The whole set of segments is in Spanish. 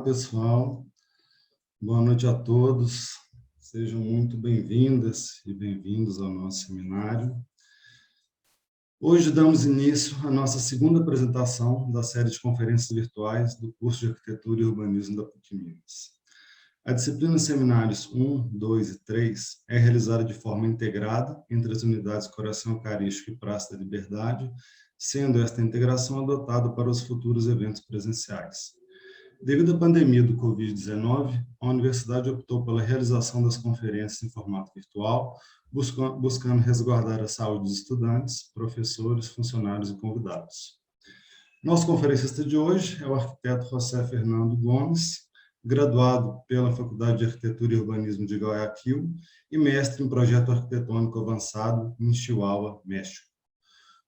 pessoal. Boa noite a todos. Sejam muito bem-vindas e bem-vindos ao nosso seminário. Hoje damos início à nossa segunda apresentação da série de conferências virtuais do curso de Arquitetura e Urbanismo da PUC-Minas. A disciplina Seminários 1, 2 e 3 é realizada de forma integrada entre as unidades Coração Eucarístico e Praça da Liberdade, sendo esta integração adotada para os futuros eventos presenciais. Devido à pandemia do Covid-19, a universidade optou pela realização das conferências em formato virtual, buscando resguardar a saúde dos estudantes, professores, funcionários e convidados. Nosso conferencista de hoje é o arquiteto José Fernando Gomes, graduado pela Faculdade de Arquitetura e Urbanismo de Guayaquil e mestre em projeto arquitetônico avançado em Chihuahua, México.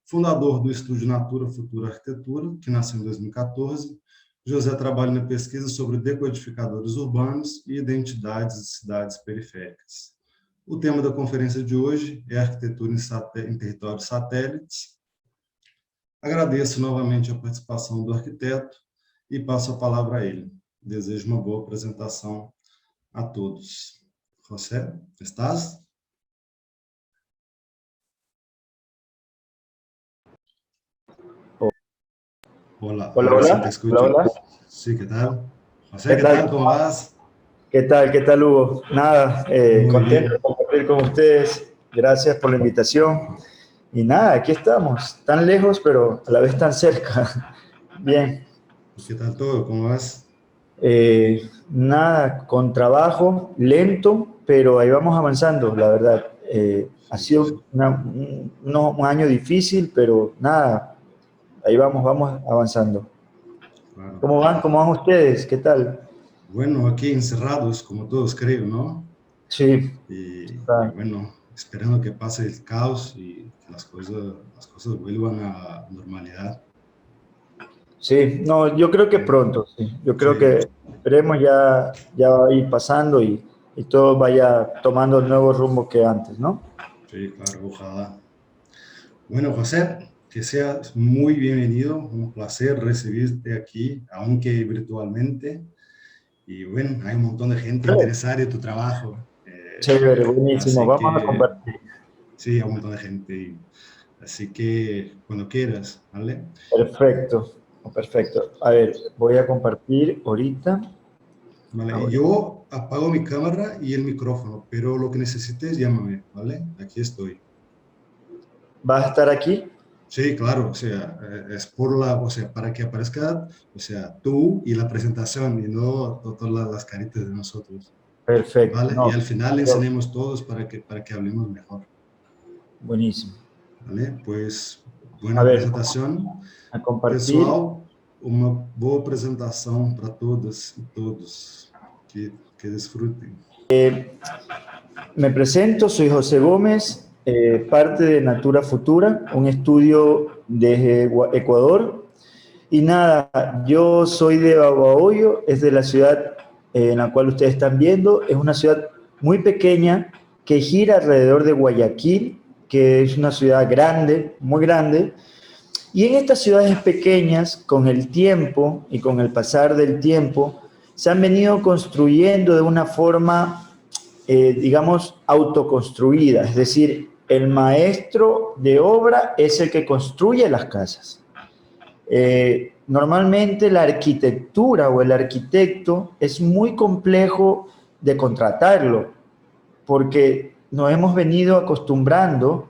Fundador do Estúdio Natura Futura Arquitetura, que nasceu em 2014, José trabalha na pesquisa sobre decodificadores urbanos e identidades de cidades periféricas. O tema da conferência de hoje é arquitetura em territórios satélites. Agradeço novamente a participação do arquiteto e passo a palavra a ele. Desejo uma boa apresentação a todos. José, estás? Hola, hola, sí te escucho. hola. Sí, ¿qué tal? José, ¿qué tal? ¿Cómo vas? ¿Qué tal, Hugo? Nada, contento de compartir con ustedes. Gracias por la invitación. Y nada, aquí estamos, tan lejos, pero a la vez tan cerca. Bien. ¿Qué tal todo? ¿Cómo vas? Nada, con trabajo, lento, pero ahí vamos avanzando, la verdad. Ha sido un año difícil, pero nada, ahí vamos avanzando. Claro. ¿Cómo van ustedes? ¿Qué tal? Bueno, aquí encerrados, como todos creo, ¿no? Sí. Y bueno, esperando que pase el caos y que las cosas vuelvan a normalidad. Sí, no, yo creo que pronto, sí. Yo creo que esperemos ya va a ir pasando y todo vaya tomando el nuevo rumbo que antes, ¿no? Sí, claro, ojalá. Bueno, José, que seas muy bienvenido, un placer recibirte aquí, aunque virtualmente. Y bueno, hay un montón de gente interesada en tu trabajo. Chévere, buenísimo, Así vamos a que, compartir. sí, hay un montón de gente. Así que, cuando quieras, ¿vale? Perfecto, perfecto. A ver, voy a compartir ahorita. Vale, yo apago mi cámara y el micrófono, pero lo que necesites, llámame, ¿vale? Aquí estoy. ¿Vas a estar aquí? Sí, claro, o sea, es para que aparezca, o sea, tú y la presentación y no todas las caritas de nosotros. Perfecto. ¿Vale? No, Y al final le enseñemos todos para que hablemos mejor. Buenísimo. ¿Vale? Pues, buena apresentação. A compartir. Pessoal, uma boa apresentação para todas e todos. Que desfrutem. Me presento, soy José Gómez, parte de Natura Futura, un estudio desde Ecuador. Y nada, yo soy de Babahoyo, es de la ciudad en la cual ustedes están viendo. Es una ciudad muy pequeña que gira alrededor de Guayaquil, que es una ciudad grande, muy grande. Y en estas ciudades pequeñas, con el tiempo y con el pasar del tiempo, se han venido construyendo de una forma, digamos, autoconstruida. Es decir, el maestro de obra es el que construye las casas. Normalmente la arquitectura o el arquitecto es muy complejo de contratarlo, porque nos hemos venido acostumbrando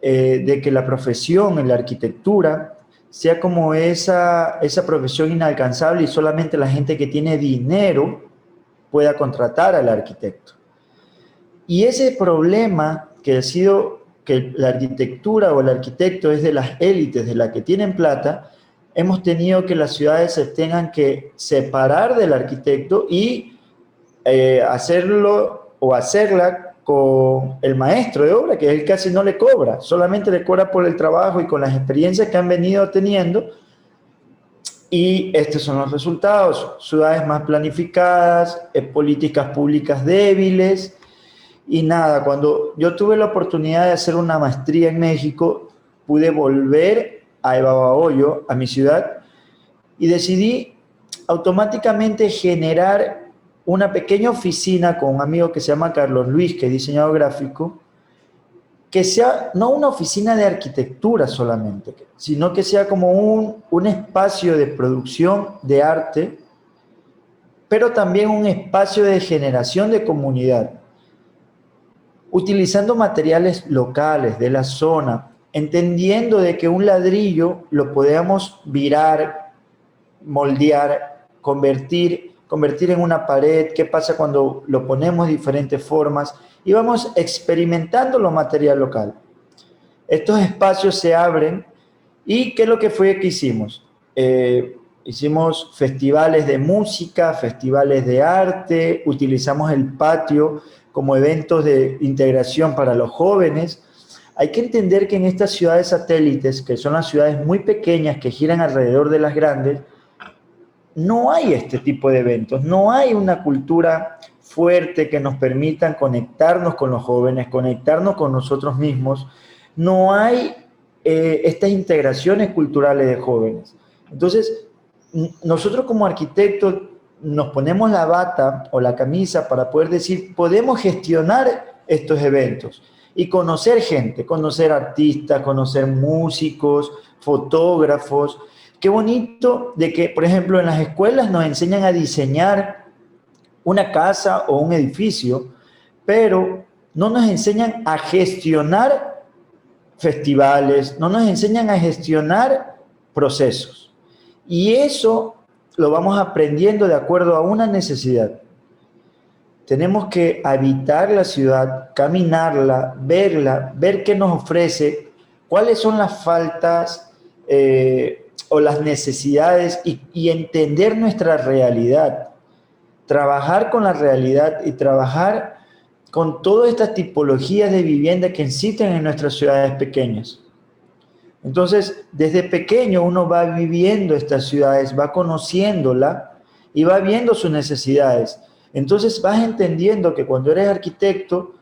de que la profesión en la arquitectura sea como esa profesión inalcanzable y solamente la gente que tiene dinero pueda contratar al arquitecto. Y ese problema que ha sido que la arquitectura o el arquitecto es de las élites, de las que tienen plata, hemos tenido que las ciudades se tengan que separar del arquitecto y hacerlo o hacerla con el maestro de obra, que él casi no le cobra, solamente le cobra por el trabajo y con las experiencias que han venido teniendo. Y estos son los resultados: ciudades más planificadas, políticas públicas débiles. Y nada, cuando yo tuve la oportunidad de hacer una maestría en México, pude volver a Babahoyo, a mi ciudad, y decidí automáticamente generar una pequeña oficina con un amigo que se llama Carlos Luis, que es diseñador gráfico, que sea no una oficina de arquitectura solamente, sino que sea como un espacio de producción de arte, pero también un espacio de generación de comunidad, utilizando materiales locales de la zona, entendiendo de que un ladrillo lo podemos virar, moldear, convertir en una pared, qué pasa cuando lo ponemos de diferentes formas, y vamos experimentando lo material local. Estos espacios se abren y ¿qué es lo que fue que hicimos? Hicimos festivales de música, festivales de arte, utilizamos el patio como eventos de integración para los jóvenes. Hay que entender que en estas ciudades satélites, que son las ciudades muy pequeñas que giran alrededor de las grandes, no hay este tipo de eventos, no hay una cultura fuerte que nos permitan conectarnos con los jóvenes, conectarnos con nosotros mismos, no hay estas integraciones culturales de jóvenes. Entonces, nosotros como arquitectos nos ponemos la bata o la camisa para poder decir, podemos gestionar estos eventos y conocer gente, conocer artistas, conocer músicos, fotógrafos. Qué bonito de que, por ejemplo, en las escuelas nos enseñan a diseñar una casa o un edificio, pero no nos enseñan a gestionar festivales, no nos enseñan a gestionar procesos. Y eso lo vamos aprendiendo de acuerdo a una necesidad. Tenemos que habitar la ciudad, caminarla, verla, ver qué nos ofrece, cuáles son las faltas o las necesidades y entender nuestra realidad. Trabajar con la realidad y trabajar con todas estas tipologías de vivienda que existen en nuestras ciudades pequeñas. Entonces, desde pequeño uno va viviendo estas ciudades, va conociéndola y va viendo sus necesidades. Entonces vas entendiendo que cuando eres arquitecto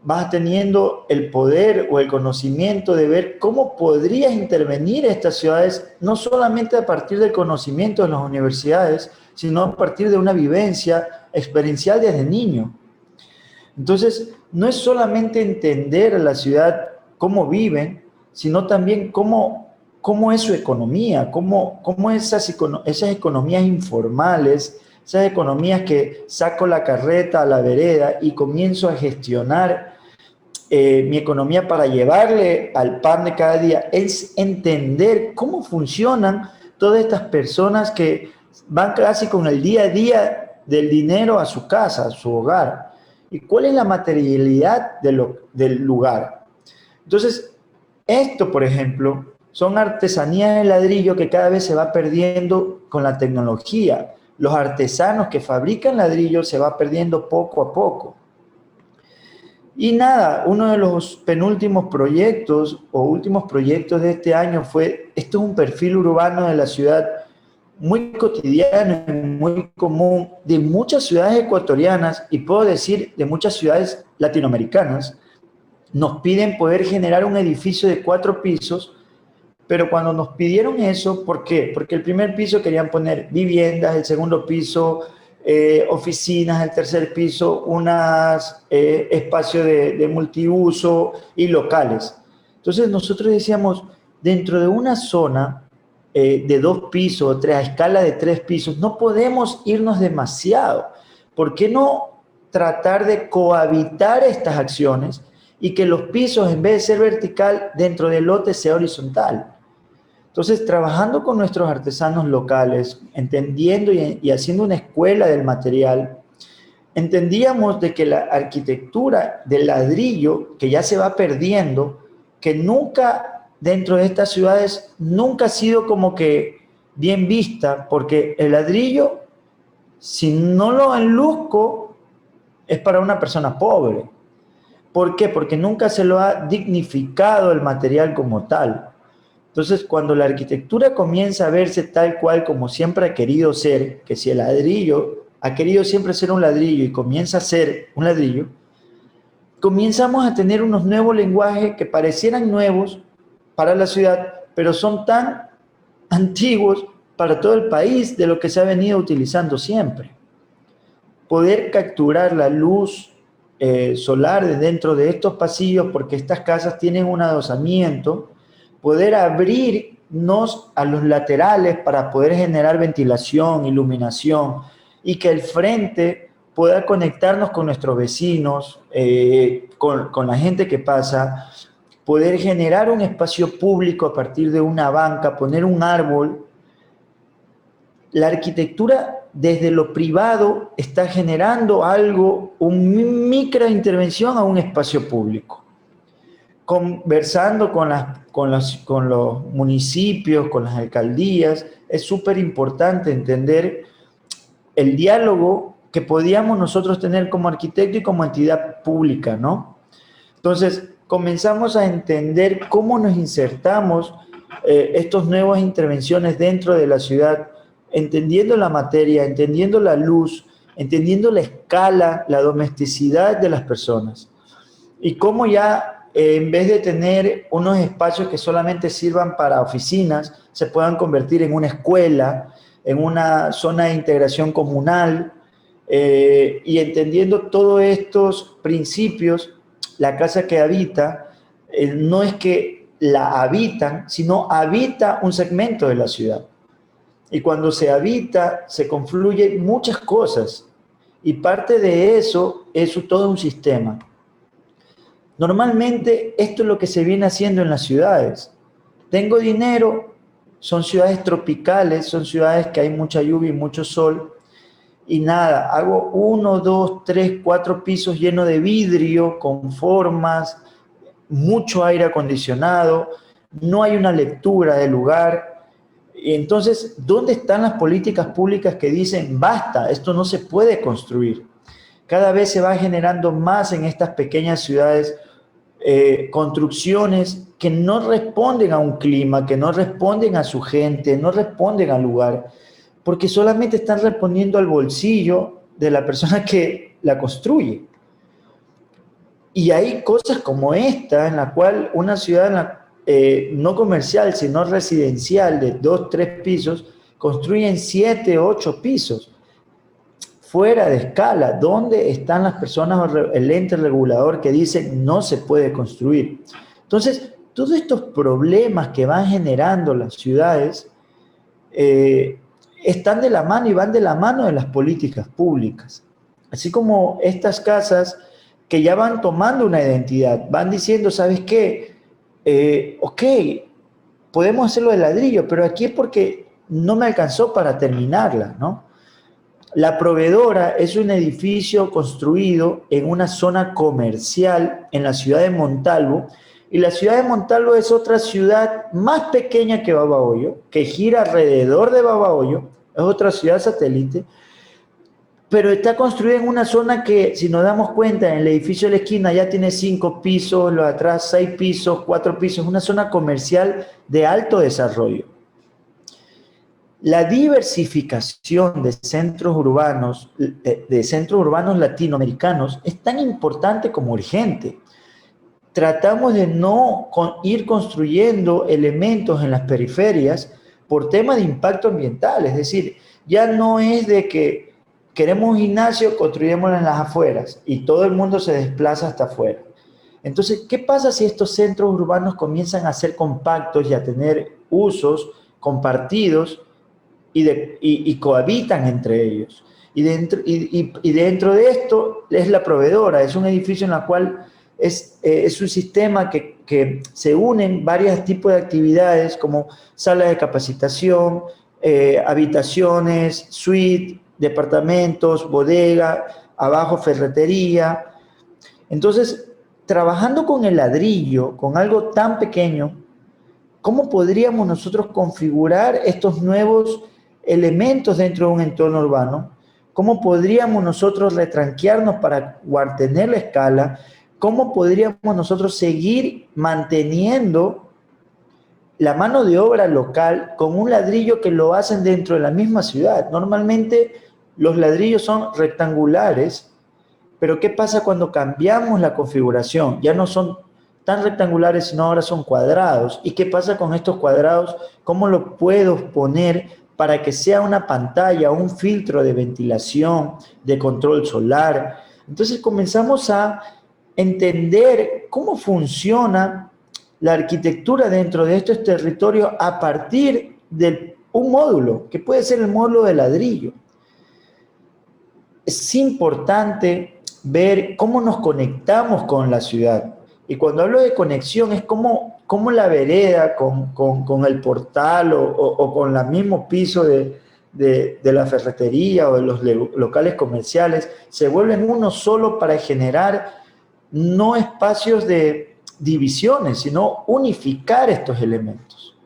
vas teniendo el poder o el conocimiento de ver cómo podrías intervenir estas ciudades, no solamente a partir del conocimiento de las universidades, sino a partir de una vivencia experiencial desde niño. Entonces, no es solamente entender a la ciudad, cómo viven, sino también cómo es su economía, cómo esas economías informales, esas economías que saco la carreta a la vereda y comienzo a gestionar mi economía para llevarle al pan de cada día, es entender cómo funcionan todas estas personas que van casi con el día a día del dinero a su casa, a su hogar, y cuál es la materialidad del lugar. Entonces, esto, por ejemplo, son artesanías de ladrillo que cada vez se va perdiendo con la tecnología. Los artesanos que fabrican ladrillos se va perdiendo poco a poco. Y nada, uno de los penúltimos proyectos o últimos proyectos de este año fue, esto es un perfil urbano de la ciudad muy cotidiano, muy común, de muchas ciudades ecuatorianas y puedo decir de muchas ciudades latinoamericanas. Nos piden poder generar un edificio de 4 pisos, pero cuando nos pidieron eso, ¿por qué? Porque el primer piso querían poner viviendas, el segundo piso oficinas, el tercer piso unos espacios de multiuso y locales. Entonces nosotros decíamos, dentro de una zona de 2 pisos o 3, a escala de 3 pisos, no podemos irnos demasiado. ¿Por qué no tratar de cohabitar estas acciones y que los pisos, en vez de ser vertical, dentro del lote sea horizontal? Entonces, trabajando con nuestros artesanos locales, entendiendo y haciendo una escuela del material, entendíamos de que la arquitectura del ladrillo, que ya se va perdiendo, que nunca dentro de estas ciudades, nunca ha sido como que bien vista, porque el ladrillo, si no lo enluzco, es para una persona pobre. ¿Por qué? Porque nunca se lo ha dignificado el material como tal. Entonces, cuando la arquitectura comienza a verse tal cual como siempre ha querido ser, que si el ladrillo ha querido siempre ser un ladrillo y comienza a ser un ladrillo, comenzamos a tener unos nuevos lenguajes que parecieran nuevos para la ciudad, pero son tan antiguos para todo el país de lo que se ha venido utilizando siempre. Poder capturar la luz solar de dentro de estos pasillos, porque estas casas tienen un adosamiento, poder abrirnos a los laterales para poder generar ventilación, iluminación, y que el frente pueda conectarnos con nuestros vecinos, con la gente que pasa, poder generar un espacio público a partir de una banca, poner un árbol. La arquitectura desde lo privado está generando algo, una microintervención a un espacio público. Conversando con los municipios, con las alcaldías, es súper importante entender el diálogo que podíamos nosotros tener como arquitecto y como entidad pública, ¿no? Entonces, comenzamos a entender cómo nos insertamos estas nuevas intervenciones dentro de la ciudad, entendiendo la materia, entendiendo la luz, entendiendo la escala, la domesticidad de las personas. Y cómo ya, en vez de tener unos espacios que solamente sirvan para oficinas, se puedan convertir en una escuela, en una zona de integración comunal, y entendiendo todos estos principios, la casa que habita, no es que la habitan, sino habita un segmento de la ciudad. Y cuando se habita, se confluyen muchas cosas. Y parte de eso es todo un sistema. Normalmente, esto es lo que se viene haciendo en las ciudades. Tengo dinero, son ciudades tropicales, son ciudades que hay mucha lluvia y mucho sol. Y nada, hago 1, 2, 3, 4 pisos llenos de vidrio, con formas, mucho aire acondicionado, no hay una lectura del lugar. Y entonces, ¿dónde están las políticas públicas que dicen, basta, esto no se puede construir? Cada vez se va generando más en estas pequeñas ciudades construcciones que no responden a un clima, que no responden a su gente, no responden al lugar, porque solamente están respondiendo al bolsillo de la persona que la construye. Y hay cosas como esta, en la cual una ciudad no comercial, sino residencial, de 2, 3 pisos, construyen 7, 8 pisos, fuera de escala. ¿Dónde están las personas o el ente regulador que dice no se puede construir? Entonces, todos estos problemas que van generando las ciudades están de la mano y van de la mano de las políticas públicas. Así como estas casas que ya van tomando una identidad, van diciendo, ¿sabes qué? Ok, podemos hacerlo de ladrillo, pero aquí es porque no me alcanzó para terminarla, ¿no? La Proveedora es un edificio construido en una zona comercial en la ciudad de Montalvo, y la ciudad de Montalvo es otra ciudad más pequeña que Babahoyo, que gira alrededor de Babahoyo, es otra ciudad satélite, pero está construida en una zona que, si nos damos cuenta, en el edificio de la esquina ya tiene 5 pisos, los de atrás 6 pisos, 4 pisos, una zona comercial de alto desarrollo. La diversificación de centros urbanos latinoamericanos es tan importante como urgente. Tratamos de no ir construyendo elementos en las periferias por tema de impacto ambiental, es decir, ya no es de que queremos un gimnasio, construyémoslo en las afueras y todo el mundo se desplaza hasta afuera. Entonces, ¿qué pasa si estos centros urbanos comienzan a ser compactos y a tener usos compartidos y cohabitan entre ellos? Y dentro de esto es la Proveedora, es un edificio en el cual es un sistema que se unen varios tipos de actividades como salas de capacitación, habitaciones, suite, departamentos, bodega, abajo ferretería. Entonces, trabajando con el ladrillo, con algo tan pequeño, ¿cómo podríamos nosotros configurar estos nuevos elementos dentro de un entorno urbano? ¿Cómo podríamos nosotros retranquearnos para tener la escala? ¿Cómo podríamos nosotros seguir manteniendo la mano de obra local con un ladrillo que lo hacen dentro de la misma ciudad? Normalmente los ladrillos son rectangulares, pero ¿qué pasa cuando cambiamos la configuración? Ya no son tan rectangulares, sino ahora son cuadrados. ¿Y qué pasa con estos cuadrados? ¿Cómo lo puedo poner para que sea una pantalla, un filtro de ventilación, de control solar. Entonces comenzamos a entender cómo funciona la arquitectura dentro de estos territorios a partir de un módulo, que puede ser el módulo de ladrillo. Es importante ver cómo nos conectamos con la ciudad. Y cuando hablo de conexión es como la vereda con el portal o con el mismo piso de la ferretería o de los locales comerciales se vuelven uno solo para generar no espacios de divisiones, sino unificar estos elementos.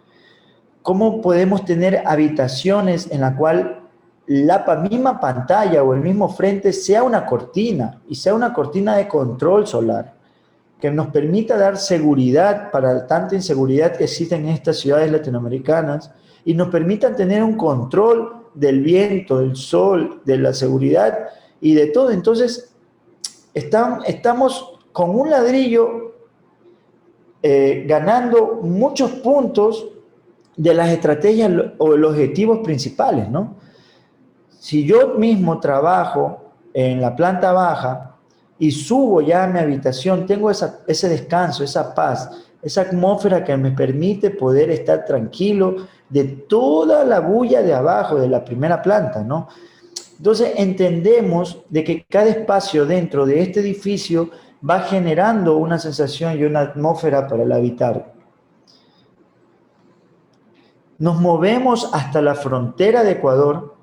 ¿Cómo podemos tener habitaciones en la cual la misma pantalla o el mismo frente sea una cortina y sea una cortina de control solar que nos permita dar seguridad para tanta inseguridad que existe en estas ciudades latinoamericanas y nos permitan tener un control del viento, del sol, de la seguridad y de todo? Entonces, estamos con un ladrillo ganando muchos puntos de las estrategias o los objetivos principales, ¿no? Si yo mismo trabajo en la planta baja y subo ya a mi habitación, tengo ese descanso, esa paz, esa atmósfera que me permite poder estar tranquilo de toda la bulla de abajo, de la primera planta, ¿no? Entonces entendemos de que cada espacio dentro de este edificio va generando una sensación y una atmósfera para el habitar. Nos movemos hasta la frontera de Ecuador.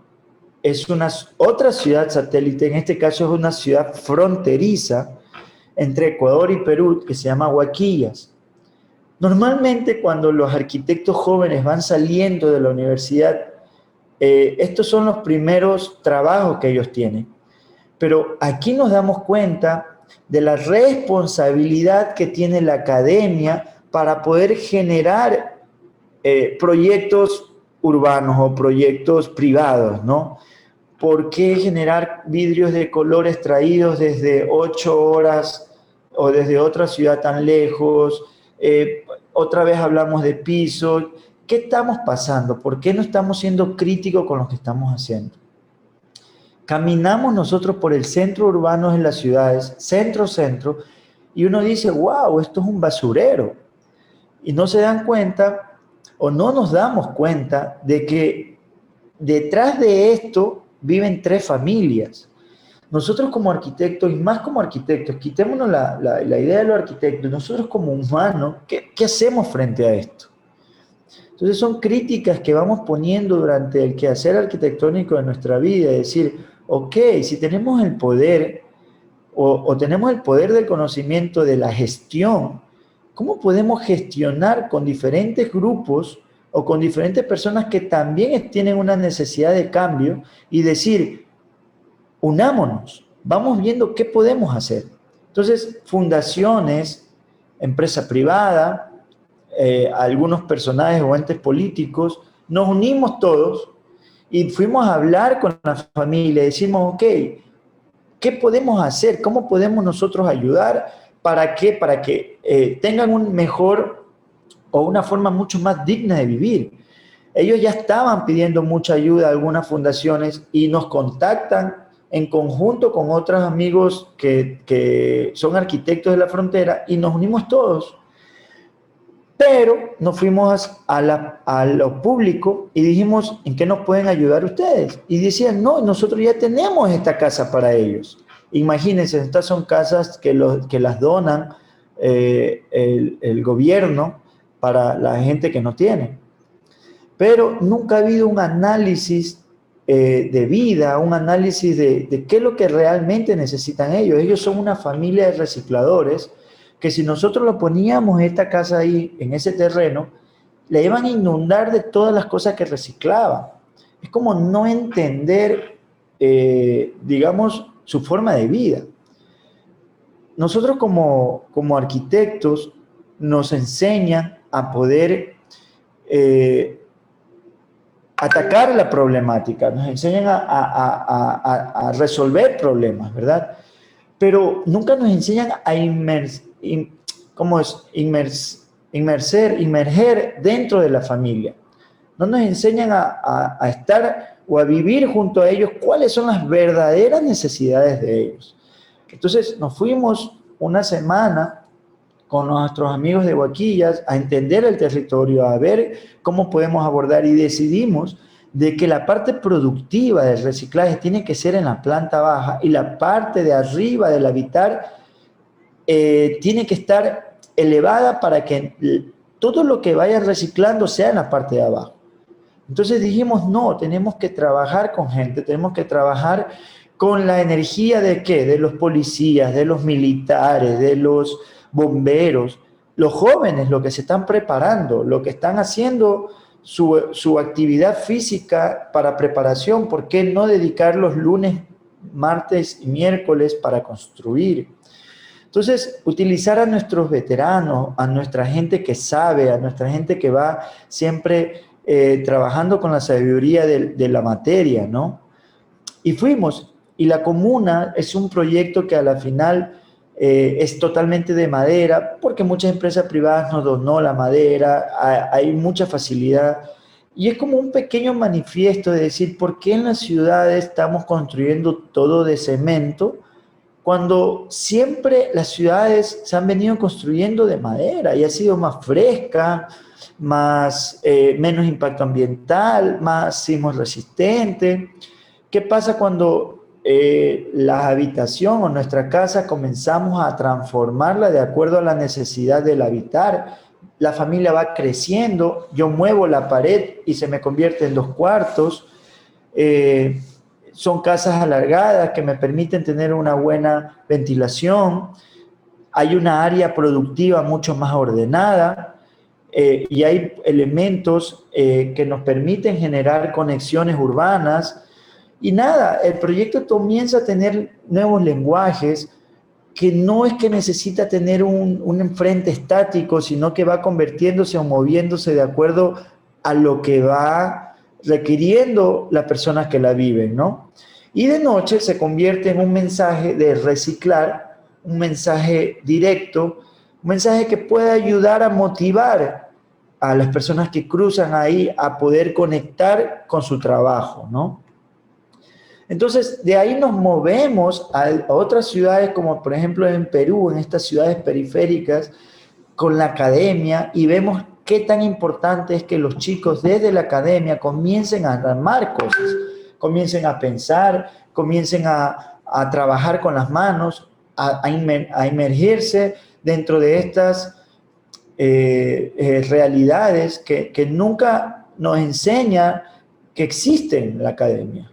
Es otra ciudad satélite, en este caso es una ciudad fronteriza entre Ecuador y Perú que se llama Huaquillas. Normalmente cuando los arquitectos jóvenes van saliendo de la universidad, estos son los primeros trabajos que ellos tienen. Pero aquí nos damos cuenta de la responsabilidad que tiene la academia para poder generar proyectos urbanos o proyectos privados, ¿no? ¿Por qué generar vidrios de colores traídos desde 8 horas o desde otra ciudad tan lejos? Otra vez hablamos de pisos. ¿Qué estamos pasando? ¿Por qué no estamos siendo críticos con lo que estamos haciendo? Caminamos nosotros por el centro urbano en las ciudades, centro, y uno dice, wow, esto es un basurero. Y no se dan cuenta o no nos damos cuenta de que detrás de esto viven 3 familias. Nosotros como arquitectos, y más como arquitectos, quitémonos la idea de los arquitectos, nosotros como humanos, ¿qué hacemos frente a esto? Entonces son críticas que vamos poniendo durante el quehacer arquitectónico de nuestra vida, es decir, ok, si tenemos el poder o tenemos el poder del conocimiento de la gestión, ¿cómo podemos gestionar con diferentes grupos o con diferentes personas que también tienen una necesidad de cambio y decir, unámonos, vamos viendo qué podemos hacer? Entonces, fundaciones, empresa privada, algunos personajes o entes políticos, nos unimos todos y fuimos a hablar con la familia, decimos, ok, ¿qué podemos hacer? ¿Cómo podemos nosotros ayudar? ¿Para qué? Para que tengan un mejor o una forma mucho más digna de vivir. Ellos ya estaban pidiendo mucha ayuda a algunas fundaciones y nos contactan en conjunto con otros amigos que son arquitectos de la frontera y nos unimos todos. Pero nos fuimos a lo público y dijimos, ¿en qué nos pueden ayudar ustedes? Y decían, no, nosotros ya tenemos esta casa para ellos. Imagínense, estas son casas que las donan el gobierno para la gente que no tiene. Pero nunca ha habido un análisis de vida, un análisis de qué es lo que realmente necesitan ellos. Ellos son una familia de recicladores que si nosotros lo poníamos esta casa ahí, en ese terreno, la iban a inundar de todas las cosas que reciclaban. Es como no entender, digamos, su forma de vida. Nosotros como arquitectos nos enseñan a poder atacar la problemática, nos enseñan a resolver problemas, ¿verdad? Pero nunca nos enseñan a inmerger dentro de la familia. no nos enseñan a estar o a vivir junto a ellos cuáles son las verdaderas necesidades de ellos. Entonces nos fuimos una semana con nuestros amigos de Huaquillas a entender el territorio, a ver cómo podemos abordar, y decidimos de que la parte productiva del reciclaje tiene que ser en la planta baja y la parte de arriba del habitar tiene que estar elevada para que todo lo que vaya reciclando sea en la parte de abajo. Entonces dijimos, no, tenemos que trabajar con gente, tenemos que trabajar con la energía de ¿qué? De los policías, de los militares, de los bomberos, los jóvenes, lo que se están preparando, lo que están haciendo su actividad física para preparación. ¿Por qué no dedicar los lunes, martes y miércoles para construir? Entonces, utilizar a nuestros veteranos, a nuestra gente que sabe, a nuestra gente que va siempre trabajando con la sabiduría de la materia, ¿no? Y fuimos, y la comuna es un proyecto que a la final es totalmente de madera, porque muchas empresas privadas nos donó la madera, hay mucha facilidad, y es como un pequeño manifiesto de decir, ¿por qué en las ciudades estamos construyendo todo de cemento, cuando siempre las ciudades se han venido construyendo de madera y ha sido más fresca, menos impacto ambiental, más sismos resistente? ¿Qué pasa cuando la habitación o nuestra casa comenzamos a transformarla de acuerdo a la necesidad del habitar? La familia va creciendo, yo muevo la pared y se me convierte en 2 cuartos. Son casas alargadas que me permiten tener una buena ventilación. Hay una área productiva mucho más ordenada y hay elementos que nos permiten generar conexiones urbanas. Y nada, el proyecto comienza a tener nuevos lenguajes, que no es que necesita tener un enfrente estático, sino que va convirtiéndose o moviéndose de acuerdo a lo que va requiriendo las personas que la viven, ¿no? Y de noche se convierte en un mensaje de reciclar, un mensaje directo, un mensaje que puede ayudar a motivar a las personas que cruzan ahí a poder conectar con su trabajo, ¿no? Entonces, de ahí nos movemos a otras ciudades, como por ejemplo en Perú, en estas ciudades periféricas, con la academia, y vemos qué tan importante es que los chicos desde la academia comiencen a armar cosas, comiencen a pensar, comiencen a trabajar con las manos, a inmergirse dentro de estas realidades que nunca nos enseña que existen en la academia.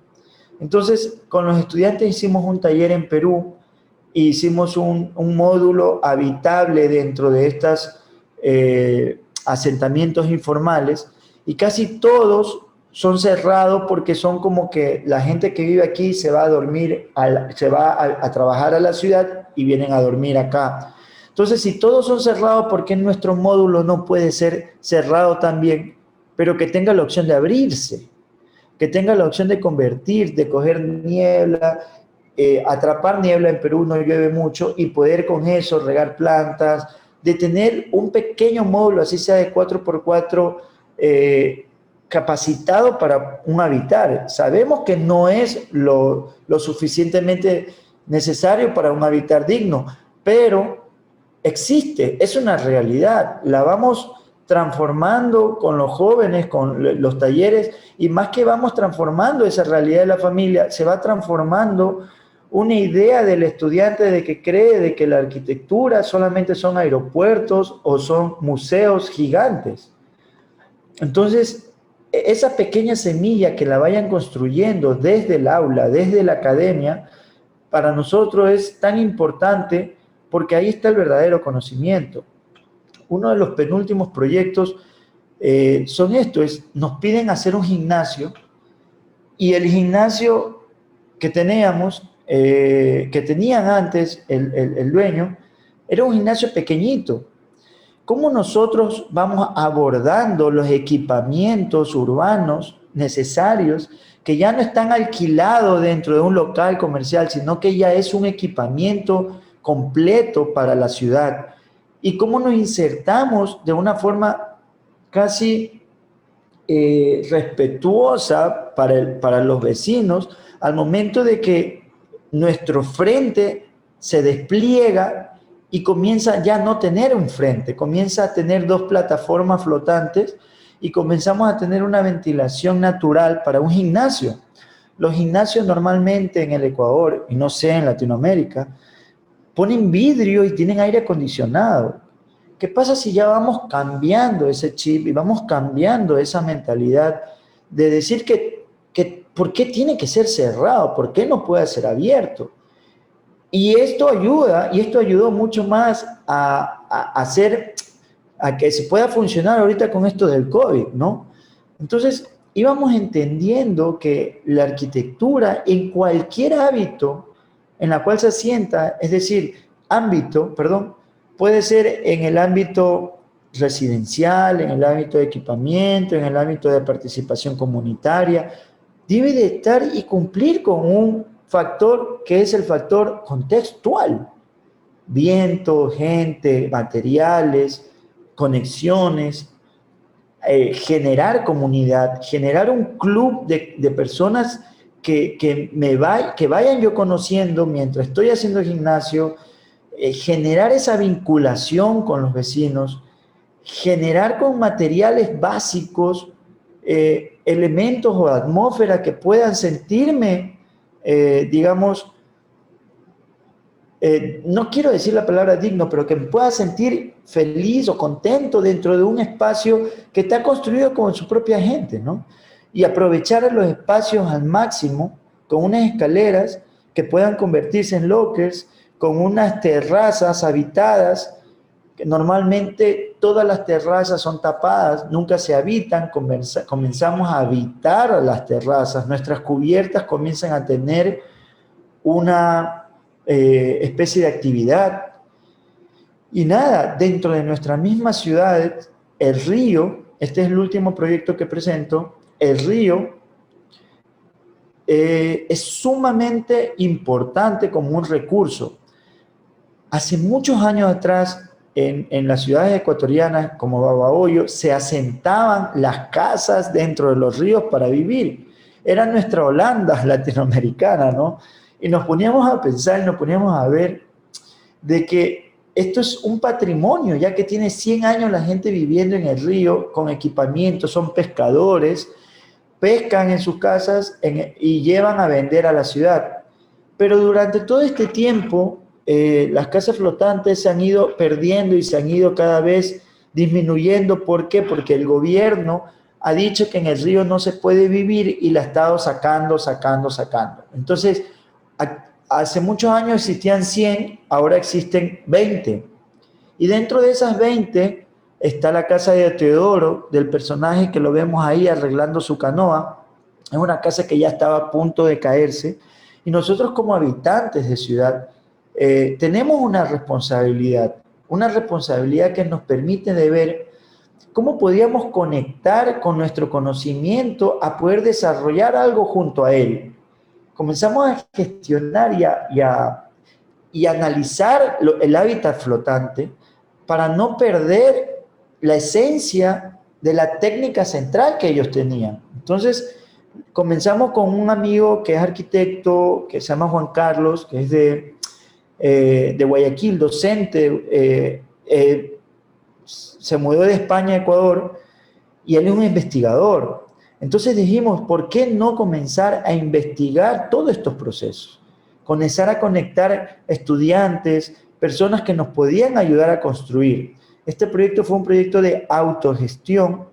Entonces, con los estudiantes hicimos un taller en Perú, e hicimos un módulo habitable dentro de estos asentamientos informales, y casi todos son cerrados porque son como que la gente que vive aquí se va a dormir, se va a trabajar a la ciudad y vienen a dormir acá. Entonces, si todos son cerrados, ¿por qué nuestro módulo no puede ser cerrado también, pero que tenga la opción de abrirse? Que tenga la opción de convertir, de coger niebla, atrapar niebla, en Perú no llueve mucho, y poder con eso regar plantas, de tener un pequeño módulo, así sea de 4x4, capacitado para un habitar. Sabemos que no es lo suficientemente necesario para un habitar digno, pero existe, es una realidad, la vamos transformando con los jóvenes, con los talleres, y más que vamos transformando esa realidad de la familia, se va transformando una idea del estudiante de que cree de que la arquitectura solamente son aeropuertos o son museos gigantes. Entonces, esa pequeña semilla que la vayan construyendo desde el aula, desde la academia, para nosotros es tan importante porque ahí está el verdadero conocimiento. Uno de los penúltimos proyectos son estos, nos piden hacer un gimnasio, y el gimnasio que teníamos, que tenían antes el dueño, era un gimnasio pequeñito. ¿Cómo nosotros vamos abordando los equipamientos urbanos necesarios que ya no están alquilados dentro de un local comercial, sino que ya es un equipamiento completo para la ciudad? ¿Y cómo nos insertamos de una forma casi respetuosa para los vecinos al momento de que nuestro frente se despliega y comienza ya a no tener un frente, comienza a tener dos plataformas flotantes y comenzamos a tener una ventilación natural para un gimnasio. Los gimnasios normalmente en el Ecuador, y no sé, en Latinoamérica, ponen vidrio y tienen aire acondicionado. ¿Qué pasa si ya vamos cambiando ese chip y vamos cambiando esa mentalidad de decir que ¿por qué tiene que ser cerrado? ¿Por qué no puede ser abierto? Y esto ayuda, y esto ayudó mucho más a que se pueda funcionar ahorita con esto del COVID, ¿no? Entonces, íbamos entendiendo que la arquitectura en cualquier hábito en la cual se asienta, es decir, perdón, puede ser en el ámbito residencial, en el ámbito de equipamiento, en el ámbito de participación comunitaria, debe de estar y cumplir con un factor que es el factor contextual. Viento, gente, materiales, conexiones, generar comunidad, generar un club de personas que vayan yo conociendo mientras estoy haciendo gimnasio, generar esa vinculación con los vecinos, generar con materiales básicos elementos o atmósfera que puedan sentirme, digamos, no quiero decir la palabra digno, pero que me pueda sentir feliz o contento dentro de un espacio que está construido con su propia gente, ¿no? Y aprovechar los espacios al máximo con unas escaleras que puedan convertirse en lockers, con unas terrazas habitadas, que normalmente todas las terrazas son tapadas, nunca se habitan, comenzamos a habitar las terrazas, nuestras cubiertas comienzan a tener una especie de actividad. Y nada, dentro de nuestra misma ciudad, el río, este es el último proyecto que presento, el río es sumamente importante como un recurso. Hace muchos años atrás, en las ciudades ecuatorianas como Babahoyo, se asentaban las casas dentro de los ríos para vivir. Era nuestra Holanda latinoamericana, ¿no? Y nos poníamos a pensar y nos poníamos a ver de que esto es un patrimonio, ya que tiene 100 años la gente viviendo en el río con equipamiento, son pescadores, pescan en sus casas y llevan a vender a la ciudad. Pero durante todo este tiempo, las casas flotantes se han ido perdiendo y se han ido cada vez disminuyendo. ¿Por qué? Porque el gobierno ha dicho que en el río no se puede vivir y la ha estado sacando. Entonces, hace muchos años existían 100, ahora existen 20. Y dentro de esas 20 está la casa de Teodoro, del personaje que lo vemos ahí arreglando su canoa. Es una casa que ya estaba a punto de caerse. Y nosotros como habitantes de ciudad tenemos una responsabilidad que nos permite de ver cómo podíamos conectar con nuestro conocimiento a poder desarrollar algo junto a él. Comenzamos a gestionar y analizar el hábitat flotante para no perder la esencia de la técnica central que ellos tenían. Entonces, comenzamos con un amigo que es arquitecto, que se llama Juan Carlos, que es de Guayaquil, docente, se mudó de España a Ecuador y él es un investigador. Entonces dijimos, ¿por qué no comenzar a investigar todos estos procesos? Comenzar a conectar estudiantes, personas que nos podían ayudar a construir. Este proyecto fue un proyecto de autogestión,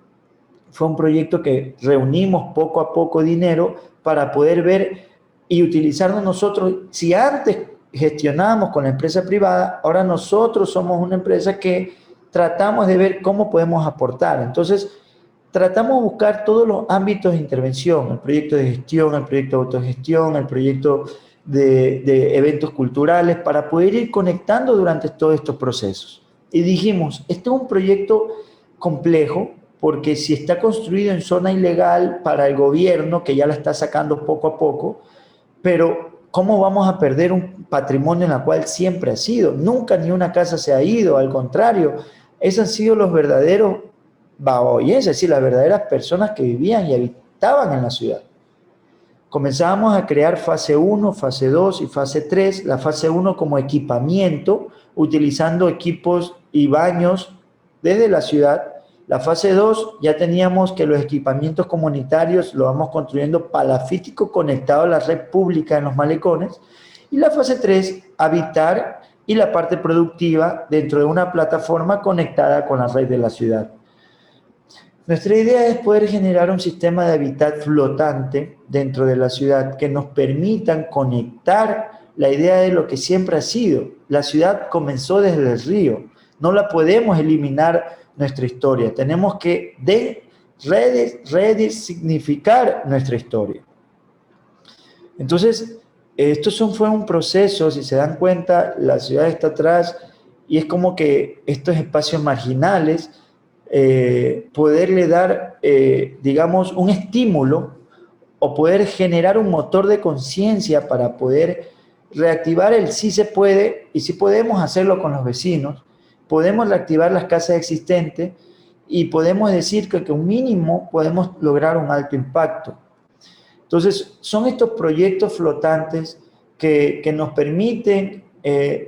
fue un proyecto que reunimos poco a poco dinero para poder ver y utilizarnos nosotros. Si antes gestionábamos con la empresa privada, ahora nosotros somos una empresa que tratamos de ver cómo podemos aportar. Entonces, tratamos de buscar todos los ámbitos de intervención, el proyecto de gestión, el proyecto de autogestión, el proyecto de eventos culturales, para poder ir conectando durante todos estos procesos. Y dijimos, este es un proyecto complejo, porque si está construido en zona ilegal para el gobierno, que ya la está sacando poco a poco, pero ¿cómo vamos a perder un patrimonio en el cual siempre ha sido? Nunca ni una casa se ha ido, al contrario, esos han sido los verdaderos bahoyenses, es decir, las verdaderas personas que vivían y habitaban en la ciudad. Comenzábamos a crear fase 1, fase 2 y fase 3. La fase 1 como equipamiento, utilizando equipos y baños desde la ciudad. La fase 2 ya teníamos que los equipamientos comunitarios lo vamos construyendo palafístico conectado a la red pública en los malecones. Y la fase 3, habitar y la parte productiva dentro de una plataforma conectada con la red de la ciudad. Nuestra idea es poder generar un sistema de hábitat flotante dentro de la ciudad que nos permitan conectar la idea de lo que siempre ha sido. La ciudad comenzó desde el río. No la podemos eliminar nuestra historia. Tenemos que resignificar nuestra historia. Entonces, fue un proceso, si se dan cuenta, la ciudad está atrás y es como que estos espacios marginales poderle dar, digamos, un estímulo o poder generar un motor de conciencia para poder reactivar el sí se puede y si podemos hacerlo con los vecinos, podemos reactivar las casas existentes y podemos decir que un mínimo podemos lograr un alto impacto. Entonces, son estos proyectos flotantes que nos permiten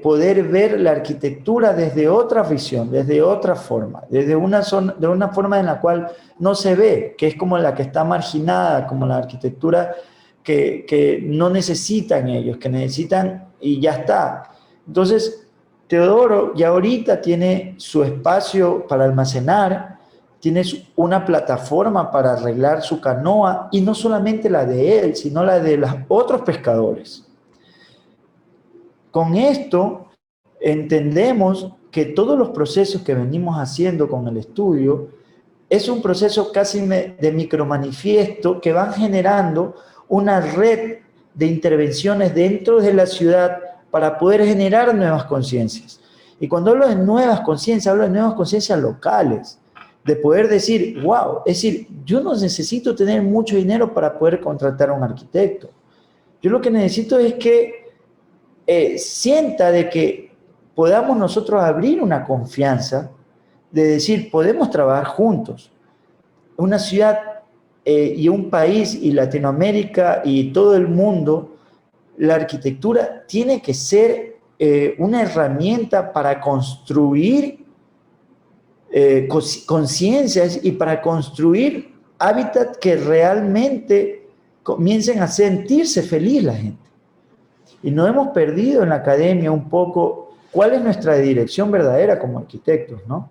poder ver la arquitectura desde otra visión, desde otra forma, desde de una forma en la cual no se ve, que es como la que está marginada, como la arquitectura que no necesitan ellos, que necesitan y ya está. Entonces, Teodoro ya ahorita tiene su espacio para almacenar, tiene una plataforma para arreglar su canoa, y no solamente la de él, sino la de los otros pescadores. Con esto entendemos que todos los procesos que venimos haciendo con el estudio es un proceso casi de micromanifiesto que van generando una red de intervenciones dentro de la ciudad para poder generar nuevas conciencias. Y cuando hablo de nuevas conciencias, hablo de nuevas conciencias locales, de poder decir, wow, es decir, yo no necesito tener mucho dinero para poder contratar a un arquitecto. Yo lo que necesito es que sienta de que podamos nosotros abrir una confianza de decir, podemos trabajar juntos. Una ciudad y un país y Latinoamérica y todo el mundo, la arquitectura tiene que ser una herramienta para construir conciencias y para construir hábitats que realmente comiencen a sentirse feliz la gente. Y nos hemos perdido en la academia un poco cuál es nuestra dirección verdadera como arquitectos, ¿no?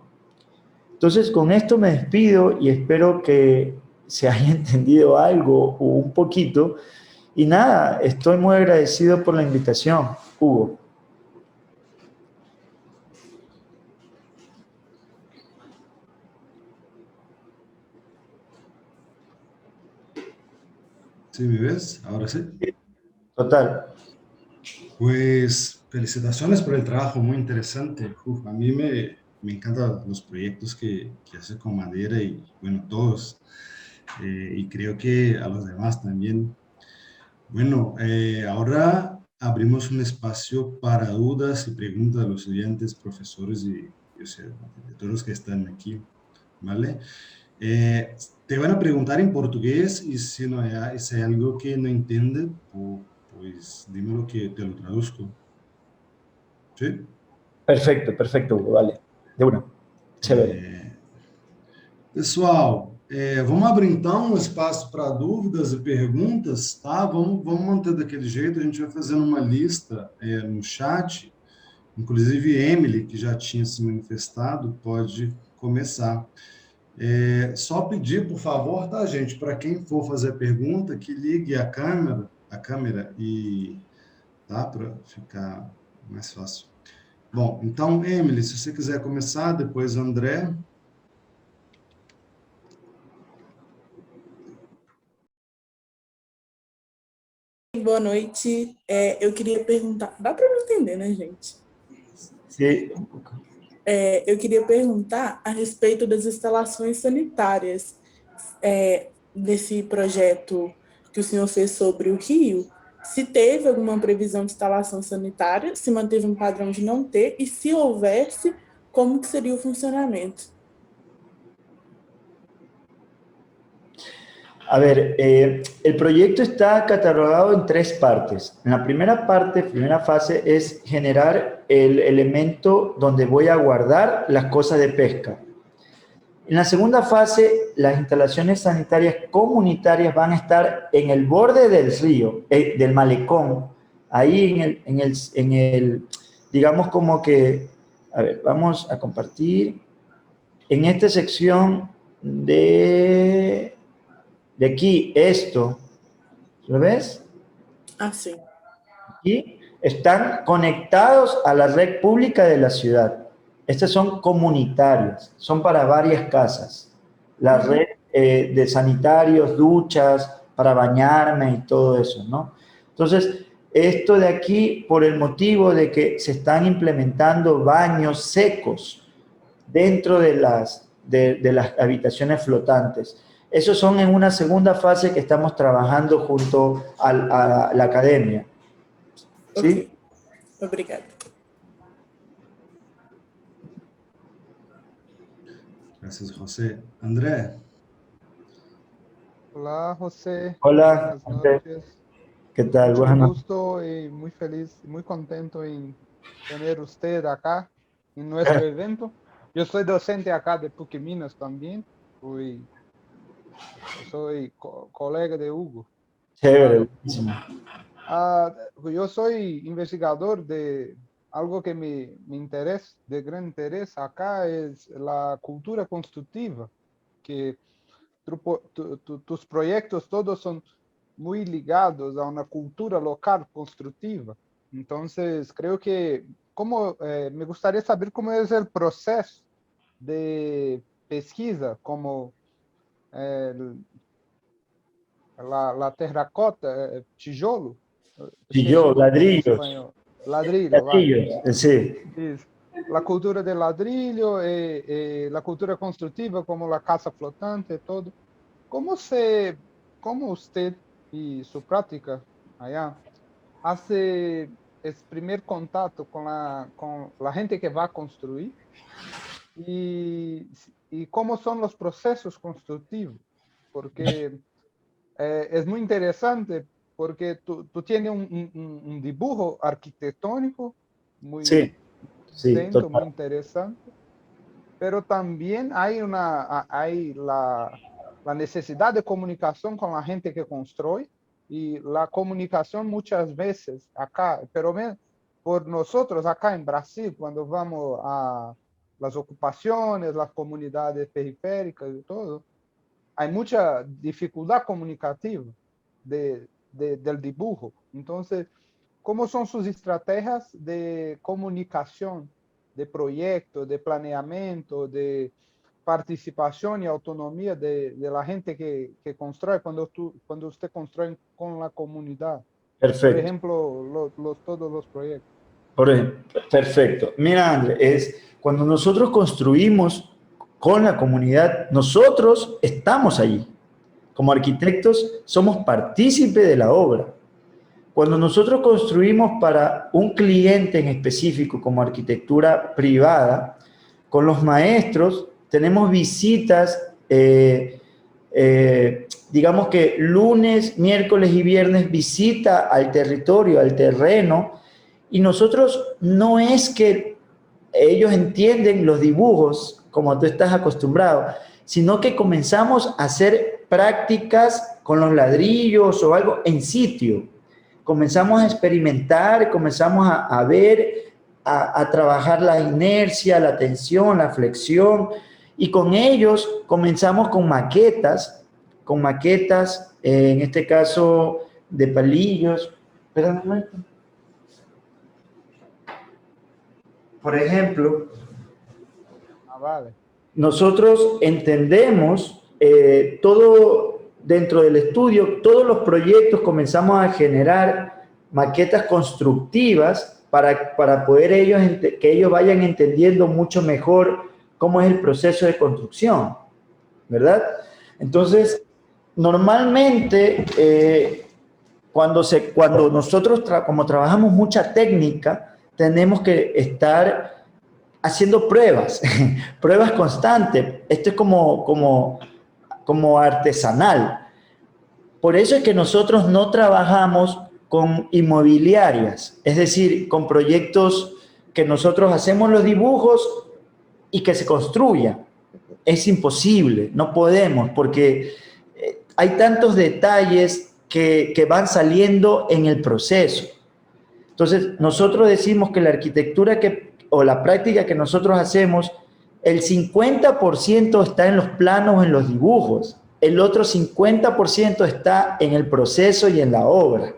Entonces, con esto me despido y espero que se haya entendido algo o un poquito. Y nada, estoy muy agradecido por la invitación, Hugo. ¿Sí me ves? Ahora sí. Total. Pues felicitaciones por el trabajo, muy interesante. Uf, a mí me encantan los proyectos que hace con madera y bueno, todos. Y creo que a los demás también. Bueno, ahora abrimos un espacio para dudas y preguntas de los estudiantes, profesores y o sea, de todos los que están aquí, ¿vale? Te van a preguntar en portugués y si no hay, si hay algo que no entiende, pues dímelo que te lo traduzco. ¿Sí? Perfecto, perfecto, Hugo, vale. De una. Chévere. Pessoal, vamos abrir então um espaço para dúvidas e perguntas, tá? Vamos manter daquele jeito, a gente vai fazendo uma lista no chat, inclusive Emily, que já tinha se manifestado, pode começar. Só pedir, por favor, tá, gente, para quem for fazer pergunta, que ligue a câmera e tá, para ficar mais fácil. Bom, então, Emily, se você quiser começar, depois André. Boa noite. Eu queria perguntar... Dá para não entender, né, gente? Sí. Eu queria perguntar a respeito das instalações sanitárias desse projeto que o senhor fez sobre o Rio. Se teve alguma previsão de instalação sanitária, se manteve um padrão de não ter, e se houvesse, como que seria o funcionamento? A ver, el proyecto está catalogado en 3 partes. En la primera parte, primera fase, es generar el elemento donde voy a guardar las cosas de pesca. En la segunda fase, las instalaciones sanitarias comunitarias van a estar en el borde del río, del malecón, ahí digamos como que, a ver, vamos a compartir, en esta sección de aquí, esto, ¿lo ves? Ah, sí. Aquí están conectados a la red pública de la ciudad. Estas son comunitarias, son para varias casas. La red de sanitarios, duchas, para bañarme y todo eso, ¿no? Entonces, esto de aquí, por el motivo de que se están implementando baños secos dentro de las habitaciones flotantes. Esos son en una segunda fase que estamos trabajando junto a la academia. ¿Sí? Ok, obrigada. Gracias, José. André. Hola, José. Hola, Buenas noches. ¿qué tal? Mucho Bueno, gusto y muy feliz, muy contento en tener usted acá en nuestro evento. Yo soy docente acá de PUC Minas también. Soy colega de Hugo. chévere, buenísimo. Yo soy investigador de algo que me interesa, de gran interés acá, es la cultura constructiva, que tus proyectos todos son muy ligados a una cultura local constructiva. Entonces, creo que me gustaría saber cómo es el proceso de pesquisa, como la terracota, tijolo, Y esqueci o yo, nome em ladrillos, espanhol. Ladrillo, vai. ladrillos, sí. Isso. A cultura de ladrillo, a cultura construtiva, como a casa flotante, todo. Como você, como usted e sua prática allá hace esse primeiro contato com a gente que vai construir e como são os processos construtivos? Porque é muito interessante porque tu tienes un dibujo arquitectónico muy Sí, sí, dentro, muy total. interesante, pero también hay la necesidad de comunicación con la gente que construye y la comunicación muchas veces acá, pero por nosotros acá en Brasil, cuando vamos a las ocupaciones, las comunidades periféricas y todo, hay mucha dificultad comunicativa del dibujo. Entonces, ¿cómo son sus estrategias de comunicación, de proyecto, de planeamiento, de participación y autonomía de la gente que construye cuando usted construye con la comunidad? Por Perfecto. ejemplo, todos los proyectos. Perfecto. Mira, André, cuando nosotros construimos con la comunidad, nosotros estamos allí. Como arquitectos, somos partícipes de la obra. Cuando nosotros construimos para un cliente en específico, como arquitectura privada, con los maestros tenemos visitas, digamos que lunes, miércoles y viernes, visita al territorio, al terreno, y nosotros no es que ellos entienden los dibujos como tú estás acostumbrado, sino que comenzamos a hacer prácticas con los ladrillos o algo en sitio. Comenzamos a experimentar, comenzamos a ver, a trabajar la inercia, la tensión, la flexión, y con ellos comenzamos con maquetas, en este caso de palillos. Espera un momento. Por ejemplo, Vale. nosotros entendemos todo dentro del estudio, todos los proyectos comenzamos a generar maquetas constructivas para poder que ellos vayan entendiendo mucho mejor cómo es el proceso de construcción, ¿verdad? Entonces, normalmente, cuando nosotros como trabajamos mucha técnica, tenemos que estar haciendo pruebas, pruebas constantes. Esto es como artesanal. Por eso es que nosotros no trabajamos con inmobiliarias, es decir, con proyectos que nosotros hacemos los dibujos y que se construya. Es imposible, no podemos, porque hay tantos detalles que van saliendo en el proceso. Entonces, nosotros decimos que la arquitectura o la práctica que nosotros hacemos, el 50% está en los planos, en los dibujos. El otro 50% está en el proceso y en la obra.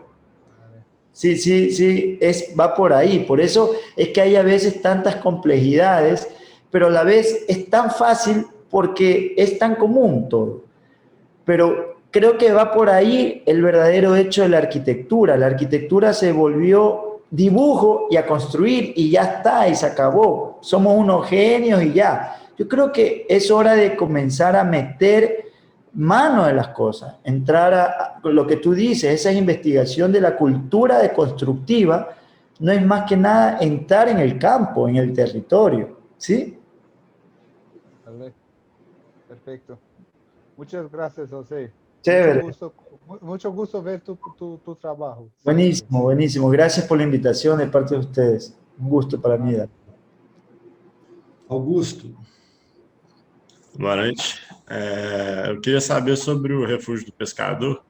Sí, va por ahí. Por eso es que hay a veces tantas complejidades, pero a la vez es tan fácil porque es tan común todo. Pero creo que va por ahí el verdadero hecho de la arquitectura. La arquitectura se volvió dibujo y a construir y ya está, y se acabó. Somos unos genios y ya. Yo creo que es hora de comenzar a meter mano de las cosas, entrar a lo que tú dices, esa investigación de la cultura deconstructiva, no es más que nada entrar en el campo, en el territorio, ¿sí? Vale. Perfecto. Muchas gracias, José. Chévere. Mucho gusto ver tu trabajo. Buenísimo, buenísimo. Gracias por la invitación de parte de ustedes. Un gusto para mí. Augusto. Boa noite. Eu queria saber sobre o Refúgio do Pescador,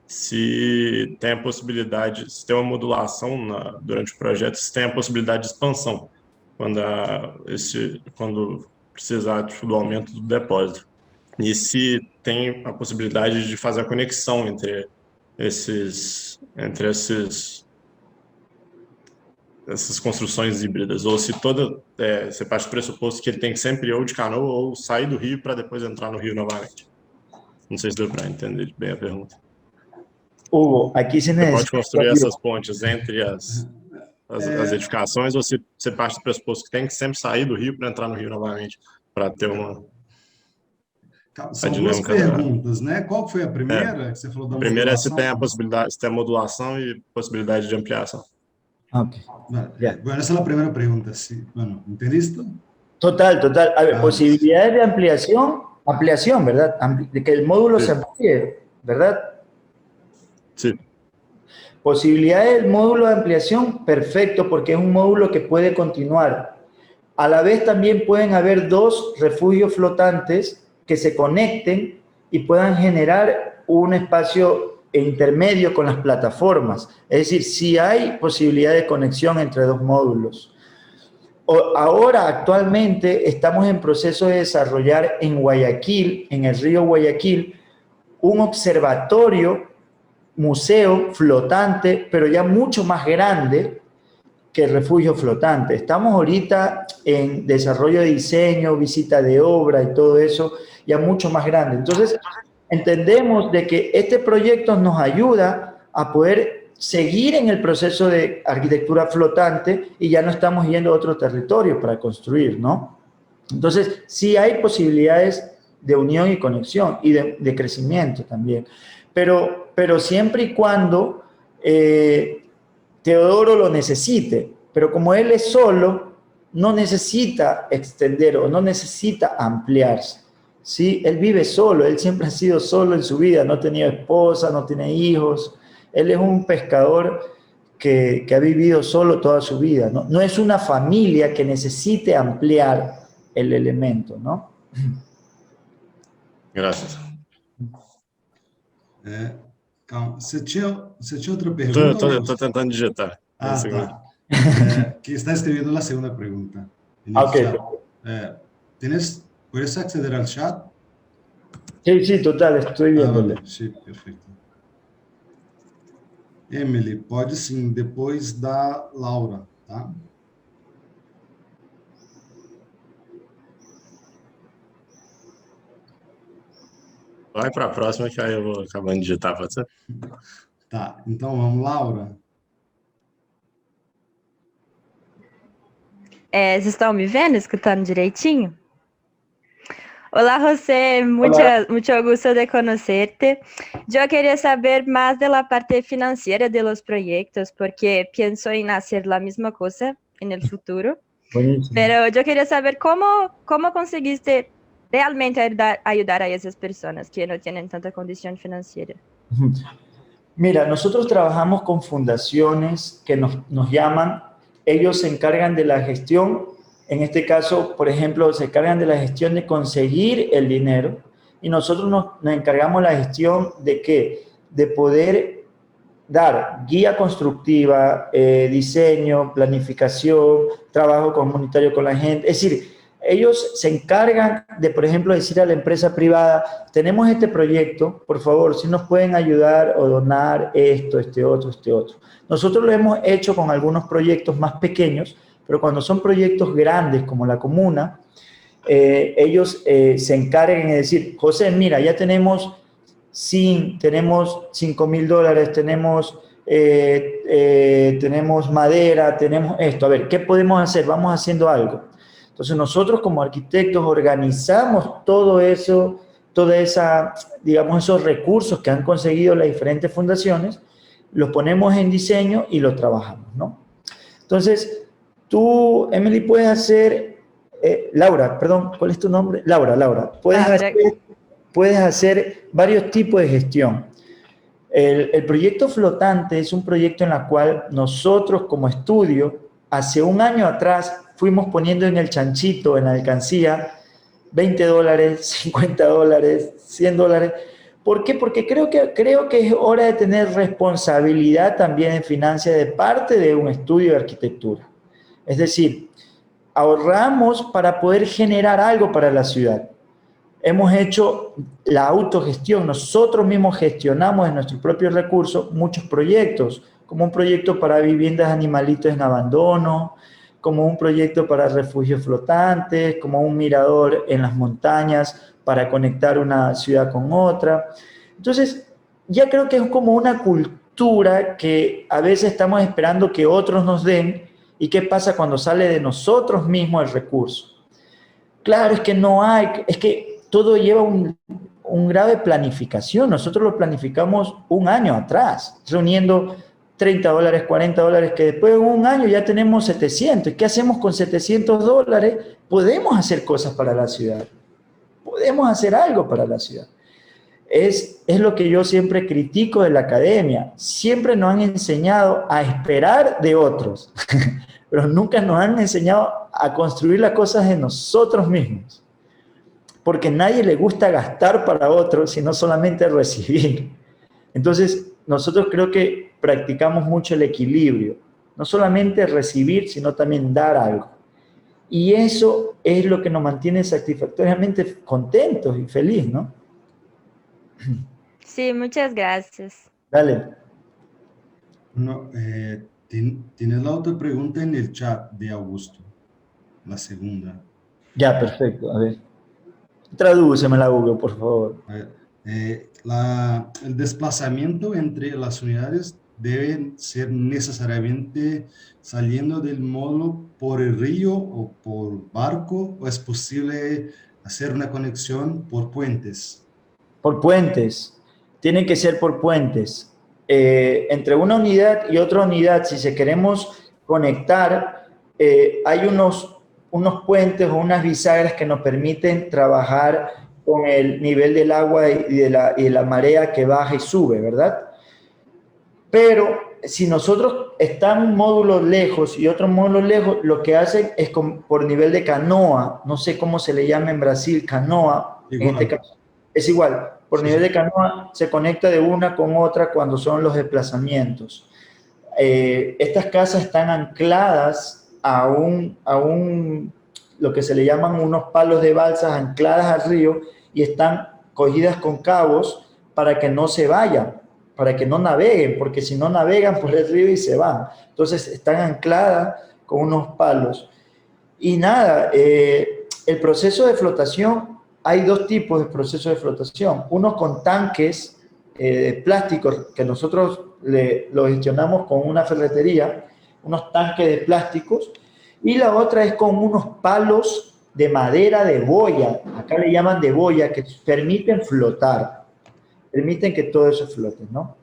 se tem a possibilidade, se tem uma modulação durante o projeto, se tem a possibilidade de expansão, quando precisar do aumento do depósito. E se tem a possibilidade de fazer a conexão entre essas construções híbridas, ou se você parte do pressuposto que ele tem que sempre ir ou de canoa ou sair do rio para depois entrar no rio novamente. Não sei se deu para entender bem a pergunta. Hugo, aqui você pode construir essas pontes entre as edificações, ou se você parte do pressuposto que tem que sempre sair do rio para entrar no rio novamente, para ter uma... São duas perguntas, né? Qual foi a primeira que você falou da modulação? A primeira é se tem a possibilidade, se tem modulação e possibilidade de ampliação. Ok. Bueno, esa es la primera pregunta, sí. Bueno, ¿entendiste? Total. A ver, posibilidades de ampliación, ¿verdad? De que el módulo se amplíe, ¿verdad? Sí. Posibilidades del módulo de ampliación, perfecto, porque es un módulo que puede continuar. A la vez también pueden haber dos refugios flotantes que se conecten y puedan generar un espacio intermedio con las plataformas. Es decir, si hay posibilidad de conexión entre dos módulos. Ahora, actualmente, estamos en proceso de desarrollar en Guayaquil, en el río Guayaquil, un observatorio, museo flotante, pero ya mucho más grande que el refugio flotante. Estamos ahorita en desarrollo de diseño, visita de obra y todo eso, ya mucho más grande. Entonces, entendemos de que este proyecto nos ayuda a poder seguir en el proceso de arquitectura flotante y ya no estamos yendo a otro territorio para construir, ¿no? Entonces, sí hay posibilidades de unión y conexión y de crecimiento también. Pero siempre y cuando Teodoro lo necesite. Pero como él es solo, no necesita extender o no necesita ampliarse. ¿Sí? Él vive solo, él siempre ha sido solo en su vida, no ha tenido esposa, no tiene hijos. Él es un pescador que ha vivido solo toda su vida, ¿no? No es una familia que necesite ampliar el elemento, ¿no? Gracias. Calma, você tinha outra pergunta? Estou tentando digitar. Tá. Que está escribiendo la segunda pregunta. Ok. ¿Puedes acceder al chat? Sí, total, estoy viéndole. Sí, perfeito. Emily, pode sim, depois da Laura, tá? Vai para a próxima, que aí eu vou acabando de digitar, pode ser? Tá, então vamos, Laura. Vocês estão me vendo, escutando direitinho? Olá, José, mucho gusto de conocerte. Yo quería saber más de la parte financiera de los proyectos, porque pienso en hacer la misma cosa en el futuro. Buenísimo. Pero yo quería saber cómo conseguiste realmente ayudar a esas personas que no tienen tanta condición financiera. Mira, nosotros trabajamos con fundaciones que nos llaman, ellos se encargan de la gestión, en este caso, por ejemplo, se encargan de la gestión de conseguir el dinero y nosotros nos encargamos de la gestión de ¿qué? De poder dar guía constructiva, diseño, planificación, trabajo comunitario con la gente. Es decir, ellos se encargan de, por ejemplo, decir a la empresa privada, tenemos este proyecto, por favor, si nos pueden ayudar o donar esto, este otro, este otro. Nosotros lo hemos hecho con algunos proyectos más pequeños, pero cuando son proyectos grandes como la comuna, ellos se encargan de decir, José, mira, ya tenemos tenemos $5,000, tenemos madera, tenemos esto. A ver, ¿qué podemos hacer? Vamos haciendo algo. Entonces nosotros como arquitectos organizamos todo eso, digamos, esos recursos que han conseguido las diferentes fundaciones, los ponemos en diseño y los trabajamos, ¿no? Entonces, tú, Emily, puedes hacer, Laura, perdón, ¿cuál es tu nombre? Laura, puedes hacer varios tipos de gestión. El proyecto flotante es un proyecto en el cual nosotros como estudio, hace un año atrás, fuimos poniendo en el chanchito, en la alcancía, $20, $50, $100. ¿Por qué? Porque creo que es hora de tener responsabilidad también en finanzas de parte de un estudio de arquitectura. Es decir, ahorramos para poder generar algo para la ciudad. Hemos hecho la autogestión, nosotros mismos gestionamos en nuestros propios recursos muchos proyectos, como un proyecto para viviendas animalitos en abandono, como un proyecto para refugios flotantes, como un mirador en las montañas para conectar una ciudad con otra. Entonces, ya creo que es como una cultura que a veces estamos esperando que otros nos den, y qué pasa cuando sale de nosotros mismos el recurso. Claro, es que no hay, es que todo lleva un grave planificación. Nosotros lo planificamos un año atrás, reuniendo $30, $40, que después de un año ya tenemos 700. ¿Qué hacemos con $700? Podemos hacer cosas para la ciudad. Podemos hacer algo para la ciudad. Es lo que yo siempre critico de la academia. Siempre nos han enseñado a esperar de otros, pero nunca nos han enseñado a construir las cosas de nosotros mismos. Porque a nadie le gusta gastar para otros, sino solamente recibir. Entonces, nosotros creo que practicamos mucho el equilibrio. No solamente recibir, sino también dar algo. Y eso es lo que nos mantiene satisfactoriamente contentos y felices, ¿no? Sí, muchas gracias. Dale. No, tienes la otra pregunta en el chat de Augusto, la segunda. Ya, perfecto. A ver. Tradúcemela, Google, por favor. El desplazamiento entre las unidades debe ser necesariamente saliendo del módulo por el río o por barco, o es posible hacer una conexión por puentes. Por puentes. Tiene que ser por puentes. Entre una unidad y otra unidad, si se queremos conectar, hay unos puentes o unas bisagras que nos permiten trabajar con el nivel del agua y de la marea que baja y sube, ¿verdad? Pero si nosotros estamos un módulo lejos y otro módulo lejos, lo que hacen es por nivel de canoa, no sé cómo se le llama en Brasil, canoa, en este caso, es igual, por nivel de canoa se conecta de una con otra cuando son los desplazamientos. Estas casas están ancladas a lo que se le llaman unos palos de balsas ancladas al río y están cogidas con cabos para que no se vayan, para que no naveguen, porque si no navegan por el río y se van. Entonces están ancladas con unos palos. Y nada, el proceso de flotación, hay dos tipos de proceso de flotación. Uno con tanques de plástico, que nosotros lo gestionamos con una ferretería, unos tanques de plásticos, y la otra es con unos palos de madera de boya, acá le llaman de boya, que permiten flotar, permiten que todo eso flote, ¿no?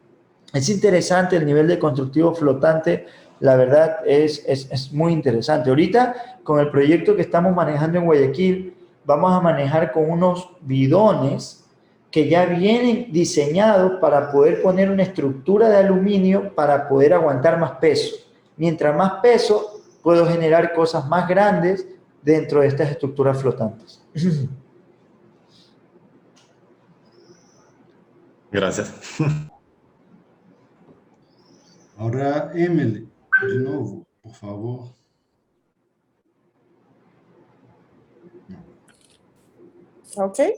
Es interesante el nivel de constructivo flotante, la verdad es muy interesante. Ahorita, con el proyecto que estamos manejando en Guayaquil, vamos a manejar con unos bidones que ya vienen diseñados para poder poner una estructura de aluminio para poder aguantar más peso. Mientras más peso, puedo generar cosas más grandes dentro de estas estructuras flotantes. Gracias. Ahora, Emily, de novo, por favor. Ok?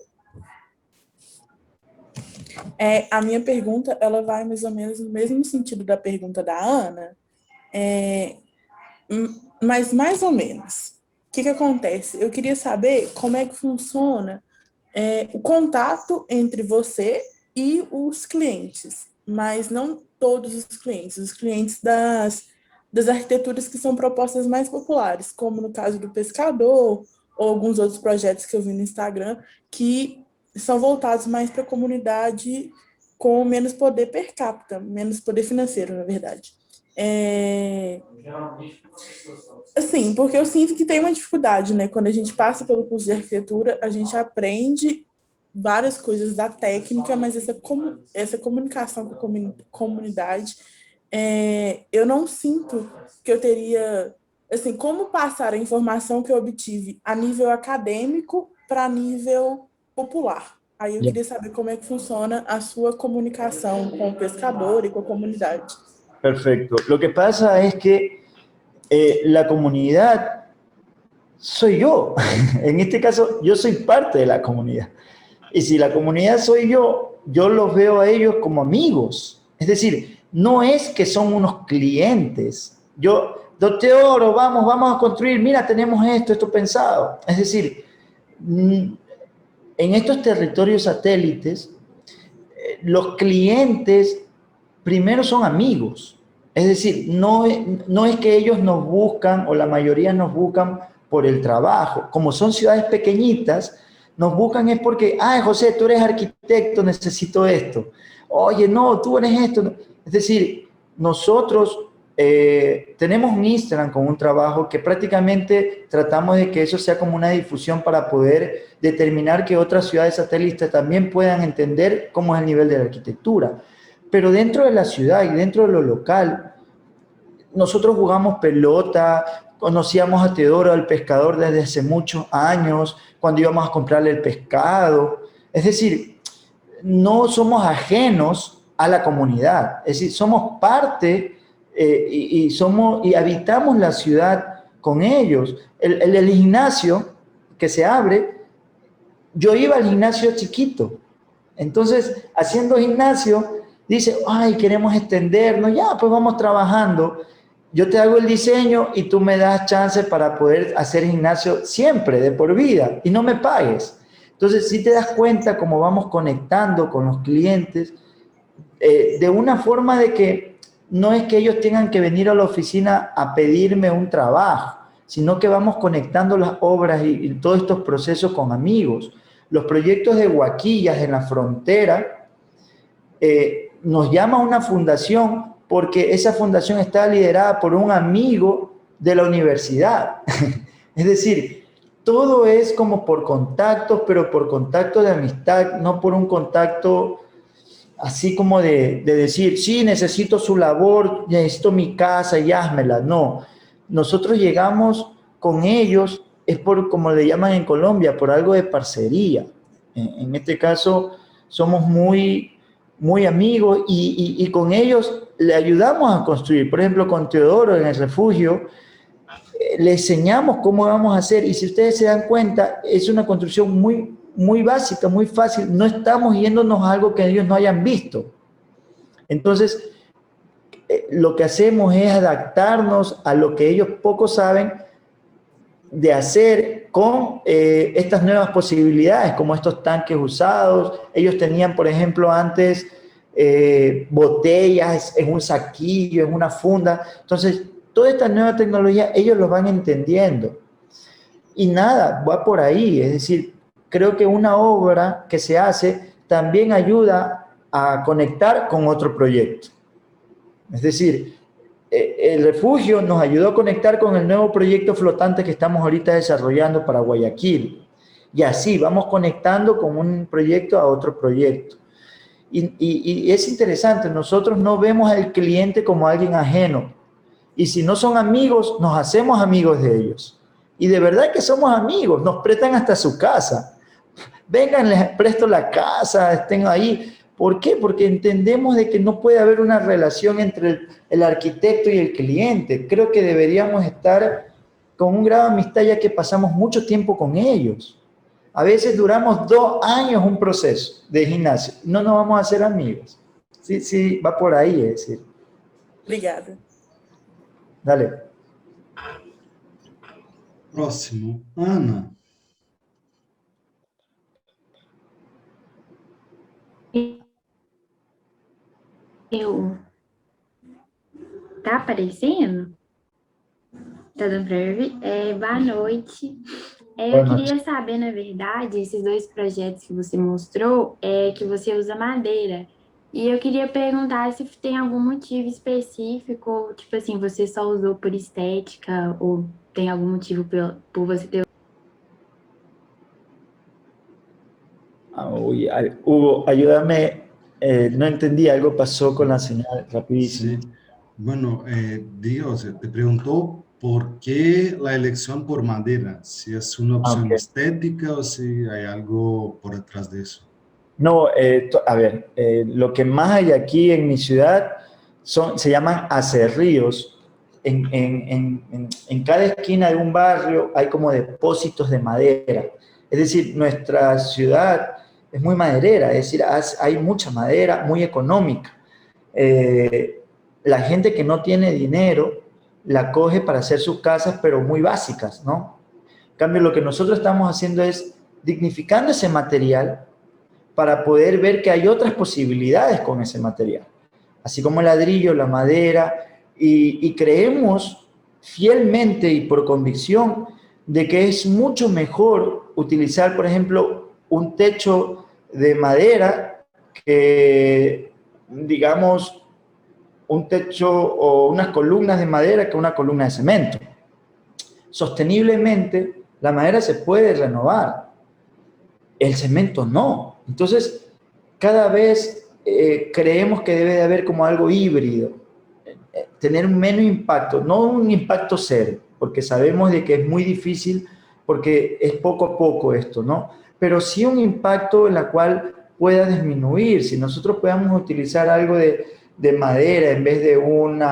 A minha pergunta, ela vai mais ou menos no mesmo sentido da pergunta da Ana, mas mais ou menos. O que acontece? Eu queria saber como é que funciona o contato entre você e os clientes, mas não todos os clientes das arquiteturas que são propostas mais populares, como no caso do Pescador, ou alguns outros projetos que eu vi no Instagram, que são voltados mais para a comunidade com menos poder per capita, menos poder financeiro, na verdade. Assim, porque eu sinto que tem uma dificuldade, né? Quando a gente passa pelo curso de arquitetura, a gente aprende várias coisas da técnica, mas essa comunicação com a comunidade, eu não sinto que eu teria, assim, como passar a informação que eu obtive a nível acadêmico para nível popular. Aí eu queria saber como é que funciona a sua comunicação com o pescador y con la comunidad. Perfecto. Lo que pasa es que la comunidad soy yo. En este caso, yo soy parte de la comunidad. Y si la comunidad soy yo los veo a ellos como amigos. Es decir, no es que son unos clientes. Don Teodoro, vamos a construir, mira, tenemos esto pensado. Es decir, en estos territorios satélites, los clientes primero son amigos. Es decir, no es que ellos nos buscan o la mayoría nos buscan por el trabajo. Como son ciudades pequeñitas, nos buscan es porque, José, tú eres arquitecto, necesito esto. Oye, no, tú eres esto. Es decir, nosotros tenemos un Instagram con un trabajo que prácticamente tratamos de que eso sea como una difusión para poder determinar que otras ciudades satélites también puedan entender cómo es el nivel de la arquitectura. Pero dentro de la ciudad y dentro de lo local, nosotros jugamos pelota, conocíamos a Teodoro, al pescador, desde hace muchos años, cuando íbamos a comprarle el pescado. Es decir, no somos ajenos a la comunidad. Es decir, somos parte y habitamos la ciudad con ellos. El gimnasio que se abre, yo iba al gimnasio chiquito. Entonces, haciendo gimnasio, dice, queremos extendernos, ya, pues vamos trabajando. Yo te hago el diseño y tú me das chance para poder hacer gimnasio siempre, de por vida, y no me pagues. Entonces, si te das cuenta cómo vamos conectando con los clientes, de una forma de que no es que ellos tengan que venir a la oficina a pedirme un trabajo, sino que vamos conectando las obras y todos estos procesos con amigos. Los proyectos de Huaquillas en la frontera, nos llama una fundación porque esa fundación está liderada por un amigo de la universidad. Es decir, todo es como por contactos, pero por contacto de amistad, no por un contacto así como de decir, sí, necesito su labor, necesito mi casa y házmela. No, nosotros llegamos con ellos, es por, como le llaman en Colombia, por algo de parcería. En este caso, somos muy amigos y con ellos le ayudamos a construir. Por ejemplo, con Teodoro en el refugio, le enseñamos cómo vamos a hacer, y si ustedes se dan cuenta, es una construcción muy básica, muy fácil. No estamos yéndonos a algo que ellos no hayan visto. Entonces, lo que hacemos es adaptarnos a lo que ellos poco saben de hacer con estas nuevas posibilidades, como estos tanques usados. Ellos tenían, por ejemplo, antes botellas en un saquillo, en una funda. Entonces, toda esta nueva tecnología, ellos lo van entendiendo. Y nada, va por ahí. Es decir, creo que una obra que se hace también ayuda a conectar con otro proyecto. Es decir, el refugio nos ayudó a conectar con el nuevo proyecto flotante que estamos ahorita desarrollando para Guayaquil. Y así vamos conectando con un proyecto a otro proyecto. Y es interesante, nosotros no vemos al cliente como alguien ajeno. Y si no son amigos, nos hacemos amigos de ellos. Y de verdad que somos amigos, nos prestan hasta su casa. Vengan, les presto la casa, estén ahí. ¿Por qué? Porque entendemos de que no puede haber una relación entre el arquitecto y el cliente. Creo que deberíamos estar con un grado de amistad ya que pasamos mucho tiempo con ellos. A veces duramos 2 años un proceso de gimnasio. No nos vamos a hacer amigos. Sí, sí, va por ahí, es decir. Obrigada. Dale. Próximo, Ana. Tá aparecendo? Tá dando para ouvir? Boa noite. Eu queria saber, na verdade, esses 2 projetos que você mostrou, que você usa madeira. E eu queria perguntar se tem algum motivo específico, tipo assim, você só usou por estética ou tem algum motivo por você ter... Hugo, ayúdame, no entendí, algo pasó con la señal, rapidísimo. Sí. Bueno, Dios, te preguntó por qué la elección por madera, si es una opción estética o si hay algo por detrás de eso. No, a ver, lo que más hay aquí en mi ciudad se llaman acerríos. En cada esquina de un barrio hay como depósitos de madera. Es decir, nuestra ciudad es muy maderera, es decir, hay mucha madera, muy económica. La gente que no tiene dinero la coge para hacer sus casas, pero muy básicas, ¿no? En cambio, lo que nosotros estamos haciendo es dignificando ese material para poder ver que hay otras posibilidades con ese material, así como el ladrillo, la madera, y creemos fielmente y por convicción de que es mucho mejor utilizar, por ejemplo, un techo de madera que, digamos, un techo o unas columnas de madera que una columna de cemento. Sosteniblemente, la madera se puede renovar, el cemento no. Entonces, cada vez creemos que debe de haber como algo híbrido, tener menos impacto, no un impacto cero, porque sabemos de que es muy difícil, porque es poco a poco esto, ¿no? Pero sí un impacto en la cual pueda disminuir. Si nosotros podamos utilizar algo de madera en vez de un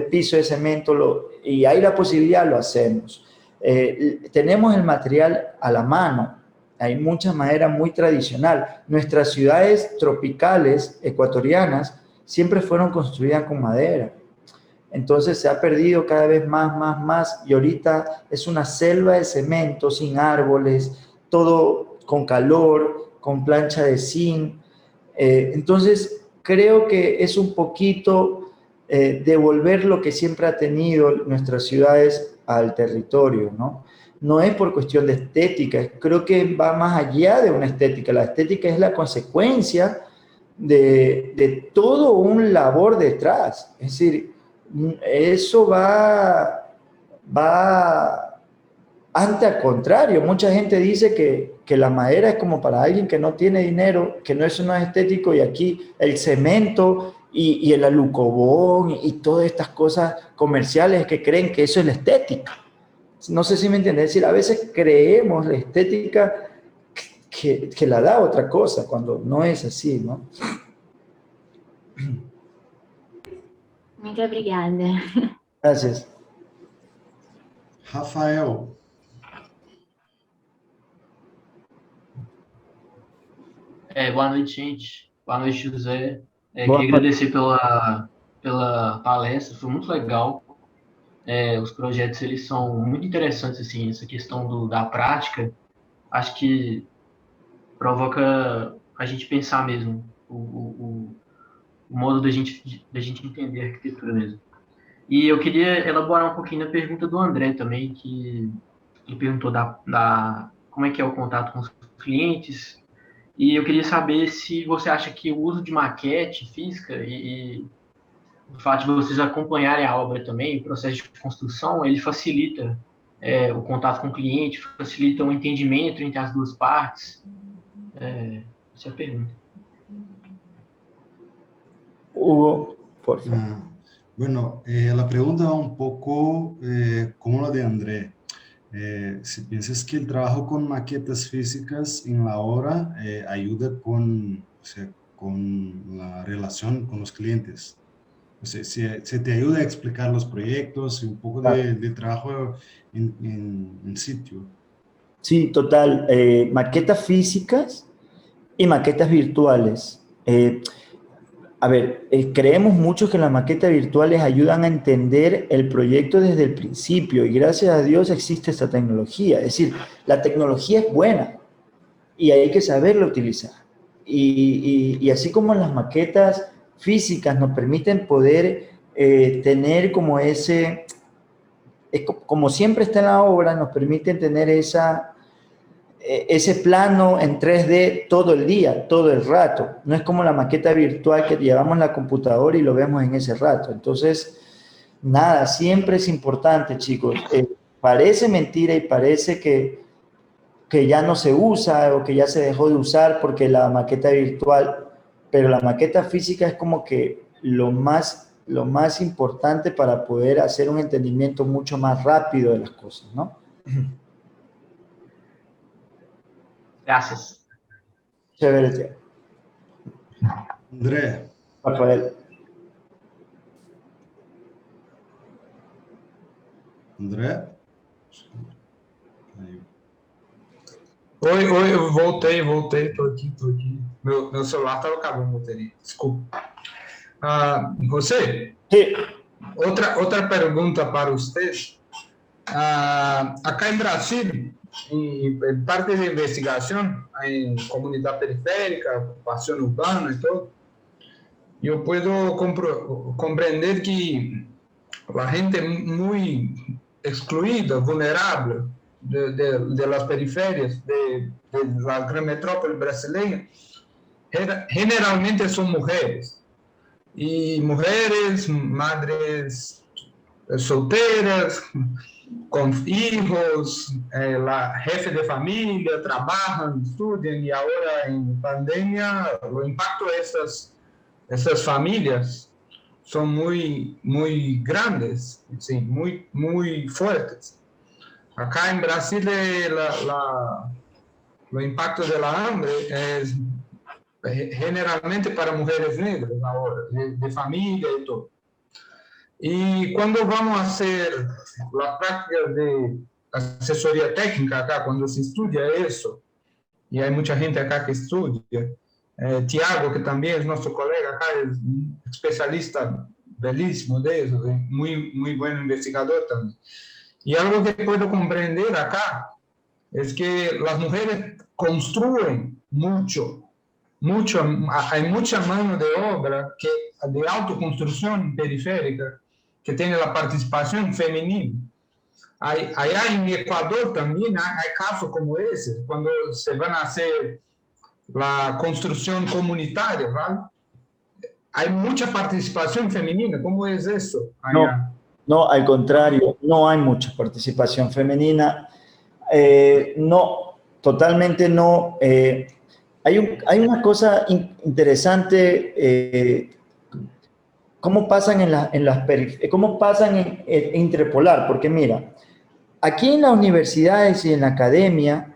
piso de cemento, y hay la posibilidad, lo hacemos. Tenemos el material a la mano. Hay mucha madera muy tradicional. Nuestras ciudades tropicales ecuatorianas siempre fueron construidas con madera. Entonces se ha perdido cada vez más, y ahorita es una selva de cemento, sin árboles, todo con calor, con plancha de zinc. Entonces creo que es un poquito devolver lo que siempre ha tenido nuestras ciudades al territorio, ¿no? No es por cuestión de estética, creo que va más allá de una estética. La estética es la consecuencia de todo un labor detrás. Es decir, eso va ante al contrario. Mucha gente dice que la madera es como para alguien que no tiene dinero, que no es estético, y aquí el cemento y el alucobón y todas estas cosas comerciales que creen que eso es la estética. No sé si me entiendes. Es decir, a veces creemos la estética que la da otra cosa, cuando no es así, ¿no? Muito obrigada. Gracias. Rafael. Boa noite, gente. Boa noite, José. Queria agradecer pela palestra, foi muito legal. Os projetos, eles são muito interessantes, assim, essa questão da prática, acho que provoca a gente pensar mesmo, o modo da gente entender a arquitetura mesmo. E eu queria elaborar um pouquinho na pergunta do André também, que ele perguntou como é que é o contato com os clientes, e eu queria saber se você acha que o uso de maquete física e o fato de vocês acompanharem a obra também, o processo de construção, ele facilita o contato com o cliente, facilita o entendimento entre as duas partes. Essa é a pergunta. Hugo, por favor. Bueno, la pregunta va un poco como la de André. Si piensas que el trabajo con maquetas físicas en la obra ayuda con, o sea, con la relación con los clientes. O sea, se te ayuda a explicar los proyectos y un poco de trabajo en sitio. Sí, total. Maquetas físicas y maquetas virtuales. A ver, creemos mucho que las maquetas virtuales ayudan a entender el proyecto desde el principio y gracias a Dios existe esta tecnología. Es decir, la tecnología es buena y hay que saberla utilizar. Y así como las maquetas físicas nos permiten poder tener como ese, como siempre está en la obra, nos permiten tener ese plano en 3D todo el día, todo el rato. No es como la maqueta virtual que llevamos en la computadora y lo vemos en ese rato. Entonces, nada, siempre es importante, chicos. Parece mentira y parece que ya no se usa o que ya se dejó de usar porque la maqueta virtual, pero la maqueta física es como que lo más importante para poder hacer un entendimiento mucho más rápido de las cosas, ¿no? Gracias. Chévere. André. Rafael. André? Oi, eu voltei, tô aqui. Meu celular estava acabando a bateria, desculpa. José, Sí. outra pergunta para vocês. Acá em Brasil, em parte de investigação em comunidade periférica, ocupação urbana e todo, eu posso compreender que a gente é muito excluída, vulnerável de las periferias de la gran metrópole brasileña, generalmente son mujeres. Y mujeres, madres solteras, con hijos, la jefe de familia, trabajan, estudian, y ahora en pandemia, el impacto de esas familias son muy grandes, sí, muy fuertes. Acá en Brasil, el impacto de la hambre es generalmente para mujeres negras ahora, de familia y todo. Y cuando vamos a hacer la práctica de asesoría técnica acá, cuando se estudia eso, y hay mucha gente acá que estudia, Tiago, que también es nuestro colega acá, es un especialista belísimo de eso, muy buen investigador también. Y algo que puedo comprender acá es que las mujeres construyen mucho, hay mucha mano de obra de autoconstrucción periférica que tiene la participación femenina. Allá en Ecuador también hay casos como ese, cuando se van a hacer la construcción comunitaria, ¿vale? Hay mucha participación femenina. ¿Cómo es eso allá? No, al contrario, no hay mucha participación femenina. No, totalmente no. Hay una cosa interesante, cómo pasan cómo pasan en Interpolar, porque mira, aquí en las universidades y en la academia,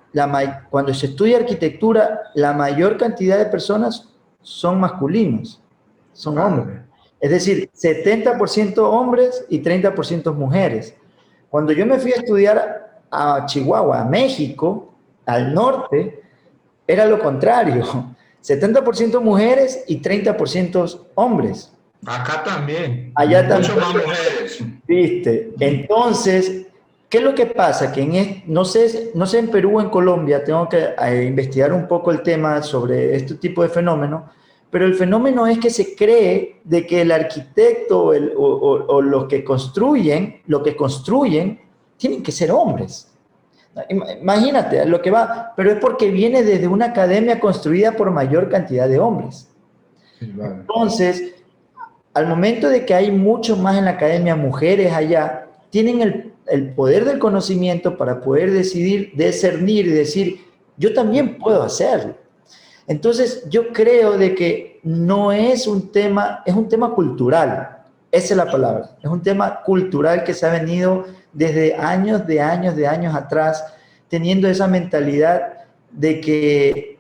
cuando se estudia arquitectura, la mayor cantidad de personas son masculinos, son hombres. Es decir, 70% hombres y 30% mujeres. Cuando yo me fui a estudiar a Chihuahua, a México, al norte, era lo contrario. 70% mujeres y 30% hombres. Acá también. Allá también. Mucho más mujeres. ¿Viste? Entonces, ¿qué es lo que pasa? Que no sé en Perú o en Colombia, tengo que investigar un poco el tema sobre este tipo de fenómeno, pero el fenómeno es que se cree de que el arquitecto o los que construyen, tienen que ser hombres. Imagínate lo que va, pero es porque viene desde una academia construida por mayor cantidad de hombres. Sí, vale. Entonces, al momento de que hay mucho más en la academia mujeres allá, tienen el poder del conocimiento para poder decidir, discernir y decir, yo también puedo hacerlo. Entonces, yo creo de que no es un tema, es un tema cultural. Esa es la palabra. Es un tema cultural que se ha venido desde años atrás, teniendo esa mentalidad de que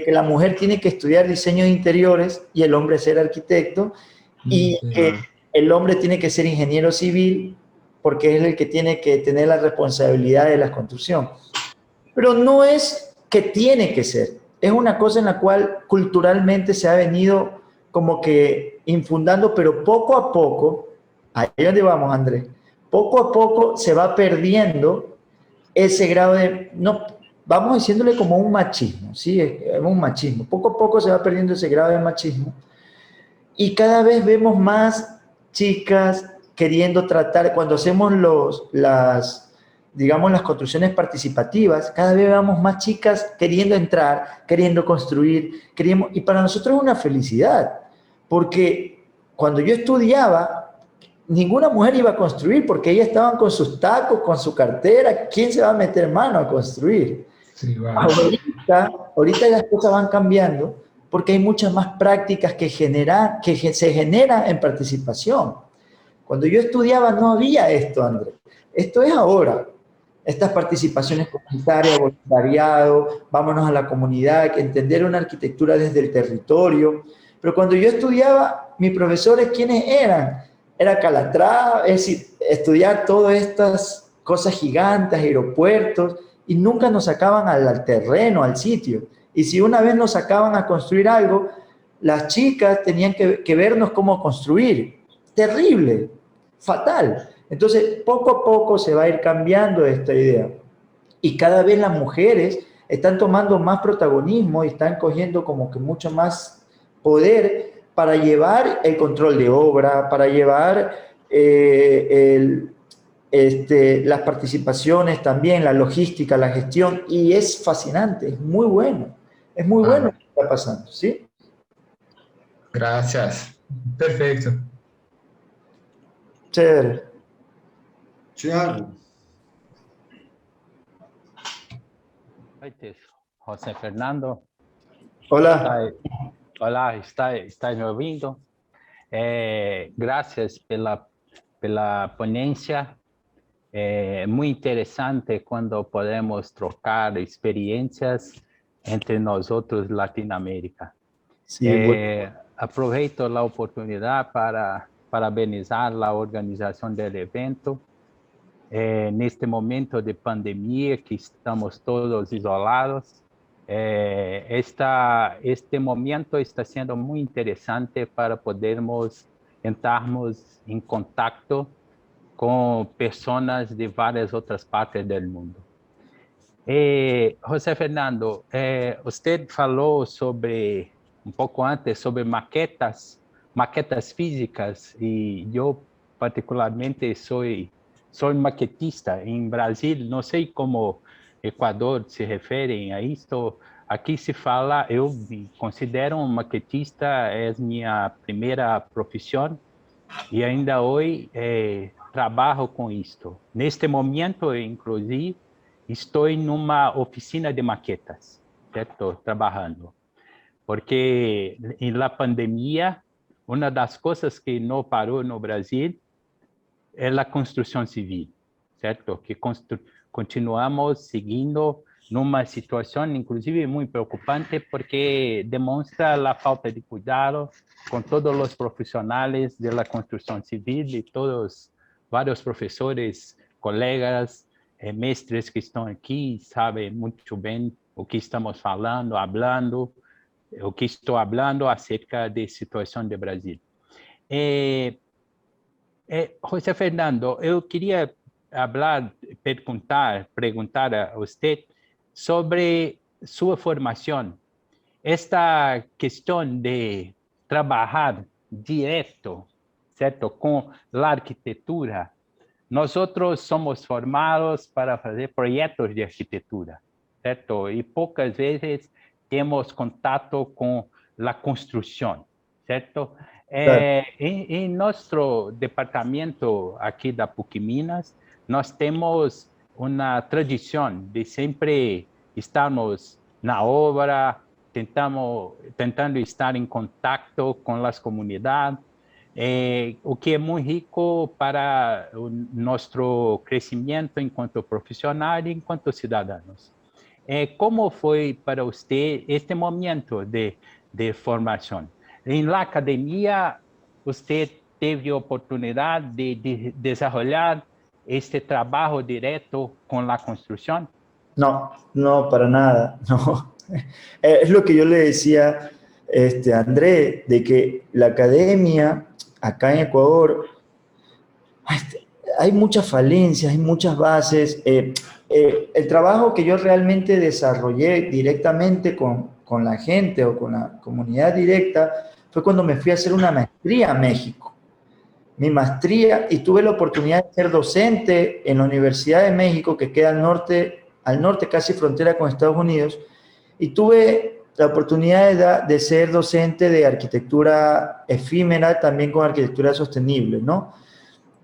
la mujer tiene que estudiar diseño de interiores y el hombre ser arquitecto, y que el hombre tiene que ser ingeniero civil porque es el que tiene que tener la responsabilidad de la construcción. Pero no es que tiene que ser, es una cosa en la cual culturalmente se ha venido como que infundando, pero poco a poco, ahí es donde vamos, Andrés, poco a poco se va perdiendo ese grado de, no, vamos diciéndole como un machismo, ¿sí? Es un machismo. Poco a poco se va perdiendo ese grado de machismo y cada vez vemos más chicas queriendo tratar, cuando hacemos las construcciones participativas, cada vez vemos más chicas queriendo entrar, queriendo construir, y para nosotros es una felicidad, porque cuando yo estudiaba, ninguna mujer iba a construir porque ellas estaban con sus tacos, con su cartera. ¿Quién se va a meter mano a construir? Sí, bueno. Ahorita las cosas van cambiando porque hay muchas más prácticas que se generan en participación. Cuando yo estudiaba no había esto, Andrés. Esto es ahora. Estas participaciones comunitarias, voluntariado, vámonos a la comunidad, que entender una arquitectura desde el territorio. Pero cuando yo estudiaba, mis profesores, ¿quiénes eran? Era Calatrava, es decir, estudiar todas estas cosas gigantes, aeropuertos, y nunca nos sacaban al terreno, al sitio. Y si una vez nos sacaban a construir algo, las chicas tenían que vernos cómo construir. Terrible, fatal. Entonces, poco a poco se va a ir cambiando esta idea. Y cada vez las mujeres están tomando más protagonismo y están cogiendo como que mucho más poder para llevar el control de obra, para llevar las participaciones también, la logística, la gestión, y es fascinante, es muy bueno lo que está pasando, ¿sí? Gracias. Perfecto. Chévere. Tiago. Oi, José Fernando. Olá. Olá, está me ouvindo? Graças pela ponência. É muito interessante quando podemos trocar experiências entre nós outros Latinoamérica. Aproveito a oportunidade para parabenizar a organização do evento. Neste momento de pandemia, que estamos todos isolados, este momento está sendo muito interessante para podermos entrarmos em contato com pessoas de várias outras partes do mundo. José Fernando, você falou sobre, um pouco antes, sobre maquetas físicas, e eu particularmente sou maquetista em Brasil, não sei como Equador se referem a isto. Aqui se fala, eu me considero um maquetista, é minha primeira profissão, e ainda hoje trabalho com isto. Neste momento, inclusive, estou numa oficina de maquetas, certo? Trabalhando. Porque na pandemia, uma das coisas que não parou no Brasil é a construção civil, certo? Que continuamos seguindo numa situação, inclusive, muito preocupante, porque demonstra a falta de cuidado com todos os profissionais da construção civil e todos, vários professores, colegas, mestres que estão aqui, sabem muito bem o que estamos falando, o que estou falando acerca da situação do Brasil. José Fernando, eu queria perguntar a você sobre sua formação. Esta questão de trabalhar direto, certo, com a arquitetura. Nós outros somos formados para fazer projetos de arquitetura, certo? E poucas vezes temos contato com a construção, certo? Claro. Em nosso departamento aqui da PUC Minas, nós temos uma tradição de sempre estarmos na obra, tentando estar em contato com as comunidades, o que é muito rico para o nosso crescimento enquanto profissional e enquanto cidadãos. Como foi para você este momento de formação? Em la academia, você teve a oportunidade de desenvolver este trabajo directo con la construcción? No, no, para nada, no. Es lo que yo le decía a André, de que la academia acá en Ecuador, hay muchas falencias, hay muchas bases. El trabajo que yo realmente desarrollé directamente con la gente o con la comunidad directa fue cuando me fui a hacer una maestría a México. Mi maestría, y tuve la oportunidad de ser docente en la Universidad de México, que queda al norte casi frontera con Estados Unidos, y tuve la oportunidad de ser docente de arquitectura efímera, también con arquitectura sostenible, ¿no?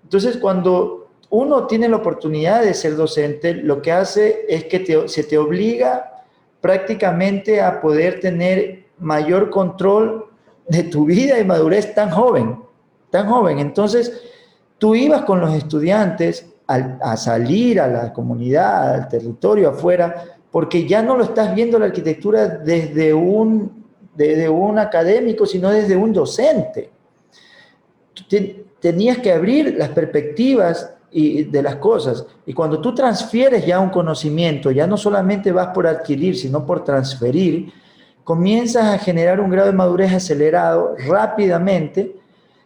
Entonces, cuando uno tiene la oportunidad de ser docente, lo que hace es que se te obliga prácticamente a poder tener mayor control de tu vida y madurez tan joven. Entonces, tú ibas con los estudiantes a salir a la comunidad, al territorio afuera, porque ya no lo estás viendo la arquitectura desde un académico, sino desde un docente. Tenías que abrir las perspectivas de las cosas, y cuando tú transfieres ya un conocimiento, ya no solamente vas por adquirir, sino por transferir, comienzas a generar un grado de madurez acelerado rápidamente,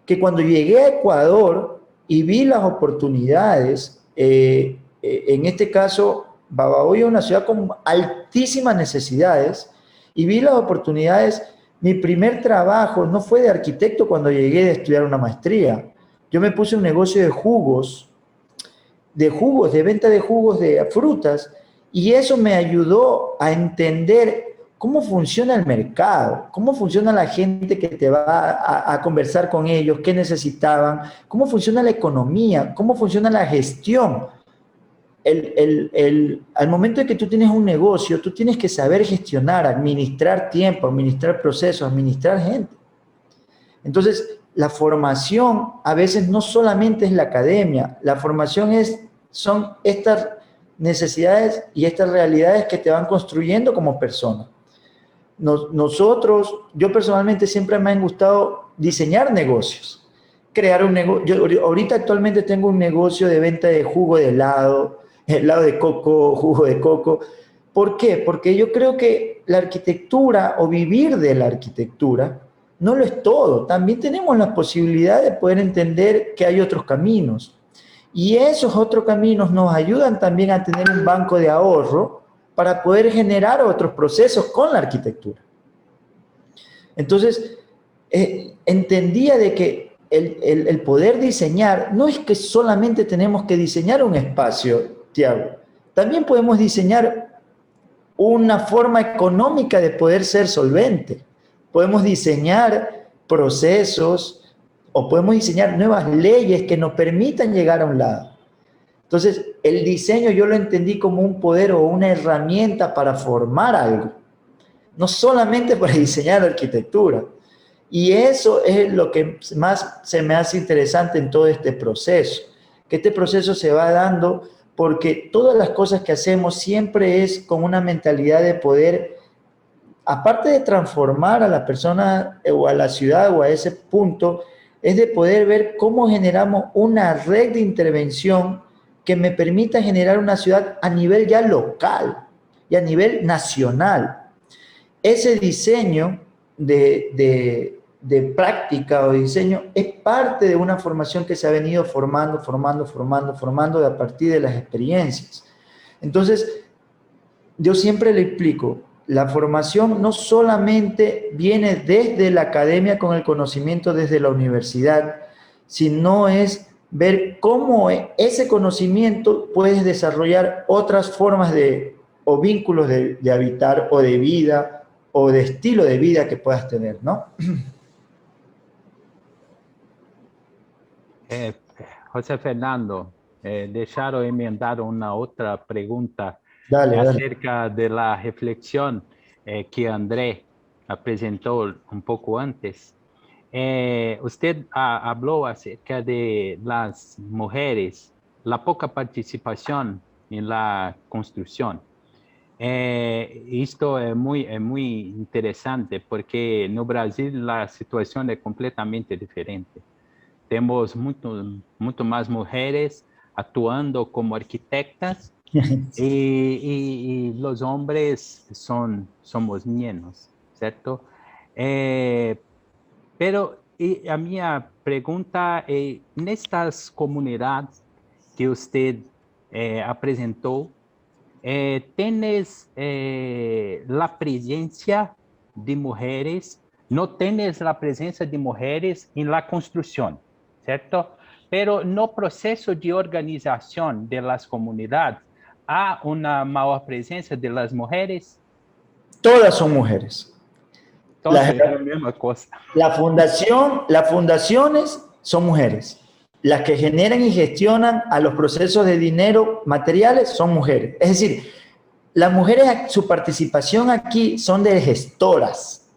que cuando llegué a Ecuador y vi las oportunidades, en este caso, Babahoyo es una ciudad con altísimas necesidades, y vi las oportunidades. Mi primer trabajo no fue de arquitecto cuando llegué a estudiar una maestría. Yo me puse un negocio de jugos, de venta de jugos de frutas, y eso me ayudó a entender cómo funciona el mercado, cómo funciona la gente que te va a conversar con ellos, qué necesitaban, cómo funciona la economía, cómo funciona la gestión. Al momento de que tú tienes un negocio, tú tienes que saber gestionar, administrar tiempo, administrar procesos, administrar gente. Entonces, la formación a veces no solamente es la academia, la formación son estas necesidades y estas realidades que te van construyendo como persona. Yo personalmente siempre me han gustado diseñar negocios, crear un negocio. Yo ahorita actualmente tengo un negocio de venta de jugo de helado de coco, jugo de coco. ¿Por qué? Porque yo creo que la arquitectura o vivir de la arquitectura no lo es todo. También tenemos la posibilidad de poder entender que hay otros caminos. Y esos otros caminos nos ayudan también a tener un banco de ahorro para poder generar otros procesos con la arquitectura. Entonces, entendía de que el poder diseñar, no es que solamente tenemos que diseñar un espacio, Tiago, también podemos diseñar una forma económica de poder ser solvente. Podemos diseñar procesos o podemos diseñar nuevas leyes que nos permitan llegar a un lado. Entonces, el diseño yo lo entendí como un poder o una herramienta para formar algo, no solamente para diseñar arquitectura. Y eso es lo que más se me hace interesante en todo este proceso, que este proceso se va dando porque todas las cosas que hacemos siempre es con una mentalidad de poder, aparte de transformar a la persona o a la ciudad o a ese punto, es de poder ver cómo generamos una red de intervención que me permita generar una ciudad a nivel ya local y a nivel nacional. Ese diseño de práctica o diseño es parte de una formación que se ha venido formando a partir de las experiencias. Entonces, yo siempre le explico, la formación no solamente viene desde la academia con el conocimiento desde la universidad, sino es ver cómo ese conocimiento puedes desarrollar otras formas o vínculos de habitar o de vida o de estilo de vida que puedas tener, ¿no? José Fernando, dejaron emendar una otra pregunta acerca de la reflexión que André presentó un poco antes. Usted habló acerca de las mujeres, la poca participación en la construcción. Esto es muy interesante porque no Brasil la situación es completamente diferente. Tenemos mucho más mujeres actuando como arquitectas y los hombres somos menos, ¿cierto? Pero a minha pergunta é, nestas comunidades que usted apresentou, tienes la presencia de mujeres, no tienes la presencia de mujeres en la construcción, ¿cierto? Pero no proceso de organización de las comunidades, ¿hay una mayor presencia de las mujeres? Todas son mujeres. Entonces, es la misma cosa. Las fundaciones son mujeres. Las que generan y gestionan a los procesos de dinero materiales son mujeres. Es decir, las mujeres, su participación aquí son de gestoras.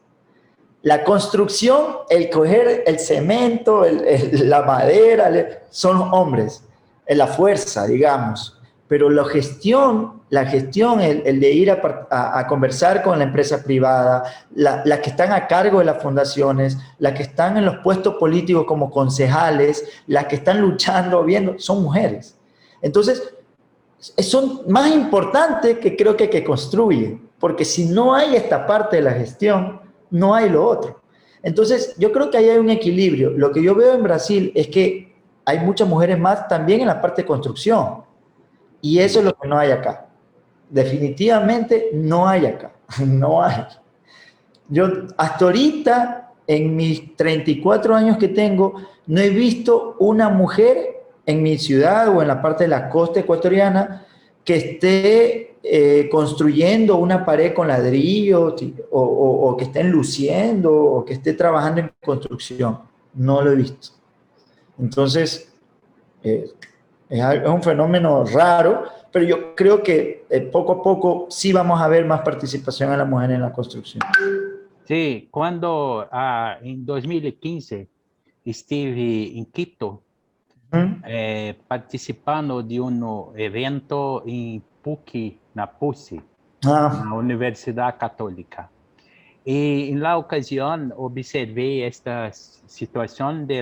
La construcción, el coger el cemento, la madera, son hombres, la fuerza, digamos. Pero la gestión, el de ir a conversar con la empresa privada, las que están a cargo de las fundaciones, las que están en los puestos políticos como concejales, las que están luchando, viendo, son mujeres. Entonces, son más importantes que creo que construyen, porque si no hay esta parte de la gestión, no hay lo otro. Entonces, yo creo que ahí hay un equilibrio. Lo que yo veo en Brasil es que hay muchas mujeres más también en la parte de construcción. Y eso es lo que no hay acá. Definitivamente no hay acá. No hay. Yo hasta ahorita, en mis 34 años que tengo, no he visto una mujer en mi ciudad o en la parte de la costa ecuatoriana que esté construyendo una pared con ladrillo o que estén luciendo o que esté trabajando en construcción. No lo he visto. Entonces, es un fenómeno raro, pero yo creo que poco a poco sí vamos a ver más participación de la mujer en la construcción. Sí, cuando en 2015 estuve en Quito, participando de un evento en PUC, na la Universidad Católica. Y en la ocasión observé esta situación de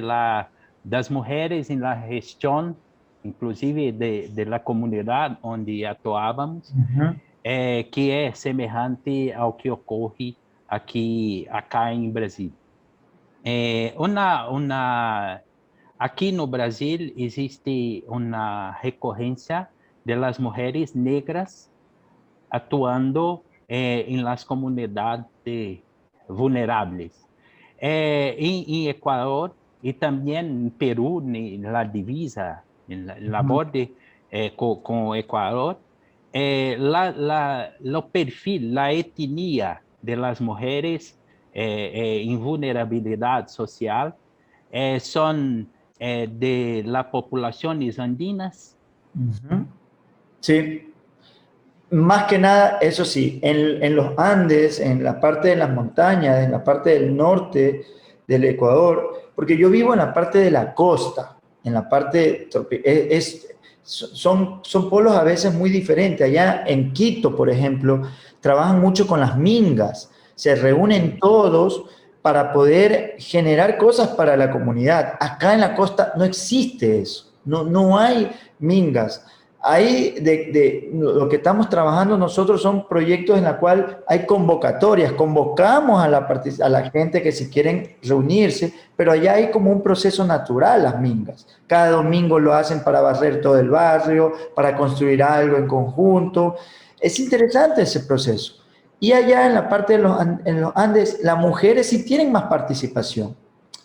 das mujeres en la gestión, inclusive de la comunidad donde actuábamos, que es semejante ao que ocorre acá en Brasil. Aquí no Brasil existe una recurrencia de las mujeres negras actuando en las comunidades vulnerables. En Ecuador y también en Perú, en la divisa, en la borde con Ecuador, lo perfil, la etnia de las mujeres en vulnerabilidad social son de las poblaciones andinas. Sí. Más que nada, eso sí, en los Andes, en la parte de las montañas, en la parte del norte del Ecuador, porque yo vivo en la parte de la costa, en la parte son pueblos a veces muy diferentes. Allá en Quito, por ejemplo, trabajan mucho con las mingas, se reúnen todos para poder generar cosas para la comunidad. Acá en la costa no existe eso, no hay mingas. Ahí lo que estamos trabajando nosotros son proyectos en los cuales hay convocatorias, convocamos a la gente que si quieren reunirse, pero allá hay como un proceso natural las mingas. Cada domingo lo hacen para barrer todo el barrio, para construir algo en conjunto. Es interesante ese proceso. Y allá en la parte en los Andes, las mujeres sí tienen más participación.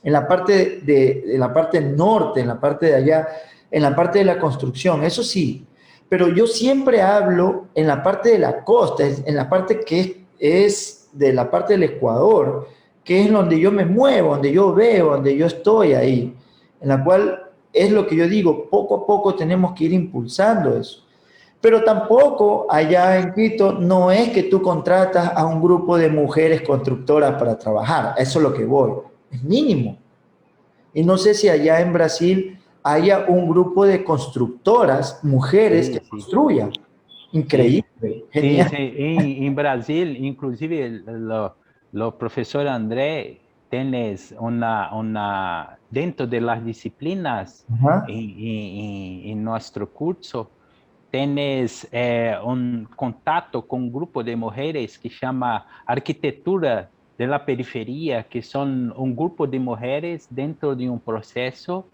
En la parte de la parte norte, en la parte de allá, en la parte de la construcción, eso sí, pero yo siempre hablo en la parte de la costa, en la parte que es de la parte del Ecuador, que es donde yo me muevo, donde yo veo, donde yo estoy ahí, en la cual es lo que yo digo, poco a poco tenemos que ir impulsando eso. Pero tampoco allá en Quito no es que tú contratas a un grupo de mujeres constructoras para trabajar, eso es lo que voy, es mínimo. Y no sé si allá en Brasil haya un grupo de constructoras, mujeres que construyan. Increíble, genial. Sí, en Brasil, inclusive, lo profesor André, tienes dentro de las disciplinas en nuestro curso, tienes un contacto con un grupo de mujeres que se llama Arquitectura de la Periferia, que son un grupo de mujeres dentro de un proceso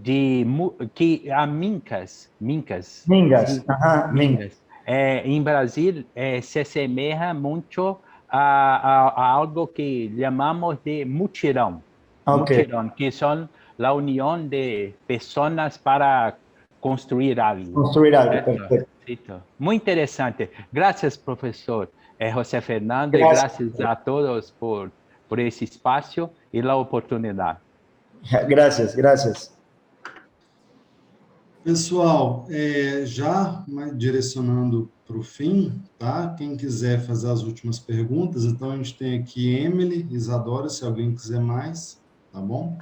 que a Mingas, Mingas, ajá, Mingas. En Brasil se asemeja mucho a algo que llamamos de mutirão. Okay. Mutirão, que son la unión de personas para construir algo. Construir algo, perfecto. Muy interesante. Gracias, profesor José Fernando, Gracias. y gracias a todos por ese espacio y la oportunidad. Gracias, gracias. Pessoal, já direcionando para o fim, tá? Quem quiser fazer as últimas perguntas, então a gente tem aqui Emily, Isadora, se alguém quiser mais, tá bom?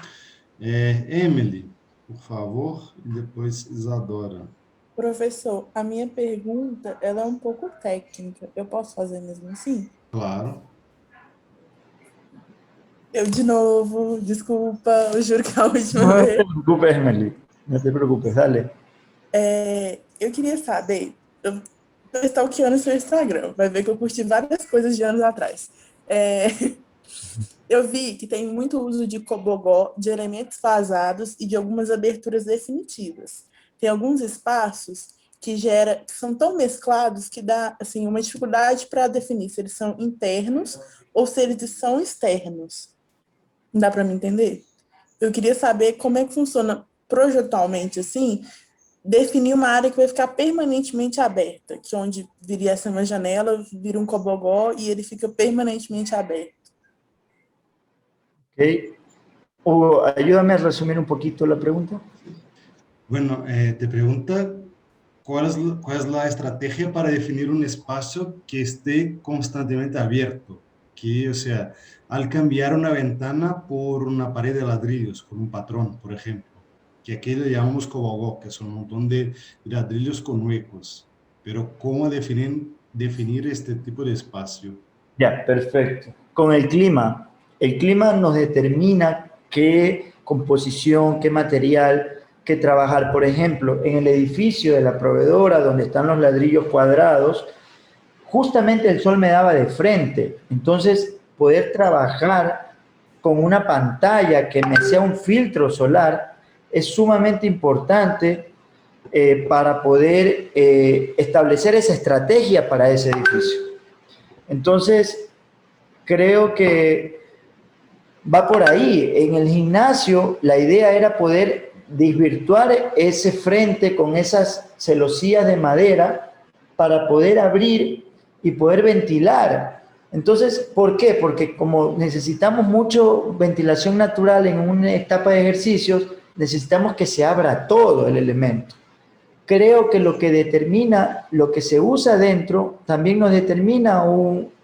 Emily, por favor, e depois Isadora. Professor, a minha pergunta, ela é um pouco técnica. Eu posso fazer mesmo assim? Claro. Eu de novo, desculpa, eu juro que é a última No vez. te preocupes, Emily. No te preocupes, dale. Eu queria saber, eu estou stalkeando seu Instagram, vai ver que eu curti várias coisas de anos atrás. Eu vi que tem muito uso de cobogó, de elementos vazados e de algumas aberturas definitivas. Tem alguns espaços que são tão mesclados que dá assim, uma dificuldade para definir se eles são internos ou se eles são externos. Não dá para me entender? Eu queria saber como é que funciona projetualmente, assim, definir uma área que vai ficar permanentemente aberta, que onde viria essa uma janela, vira um cobogó e ele fica permanentemente aberto. Ok. Hugo, ayúdame a resumir un poquito la pregunta. Bueno, te pregunta cuál es la estrategia para definir un espacio que esté constantemente abierto, que, o sea, al cambiar una ventana por una pared de ladrillos, con un patrón, por ejemplo, que aquí le llamamos cobogó, que son un montón de ladrillos con huecos, pero ¿cómo definir este tipo de espacio? Ya, perfecto. Con el clima nos determina qué composición, qué material, qué trabajar. Por ejemplo, en el edificio de la proveedora, donde están los ladrillos cuadrados, justamente el sol me daba de frente. Entonces, poder trabajar con una pantalla que me sea un filtro solar es sumamente importante para poder establecer esa estrategia para ese edificio. Entonces, creo que va por ahí. En el gimnasio, la idea era poder desvirtuar ese frente con esas celosías de madera para poder abrir y poder ventilar. Entonces, ¿por qué? Porque como necesitamos mucho ventilación natural en una etapa de ejercicios, necesitamos que se abra todo el elemento. Creo que lo que determina, lo que se usa dentro, también nos determina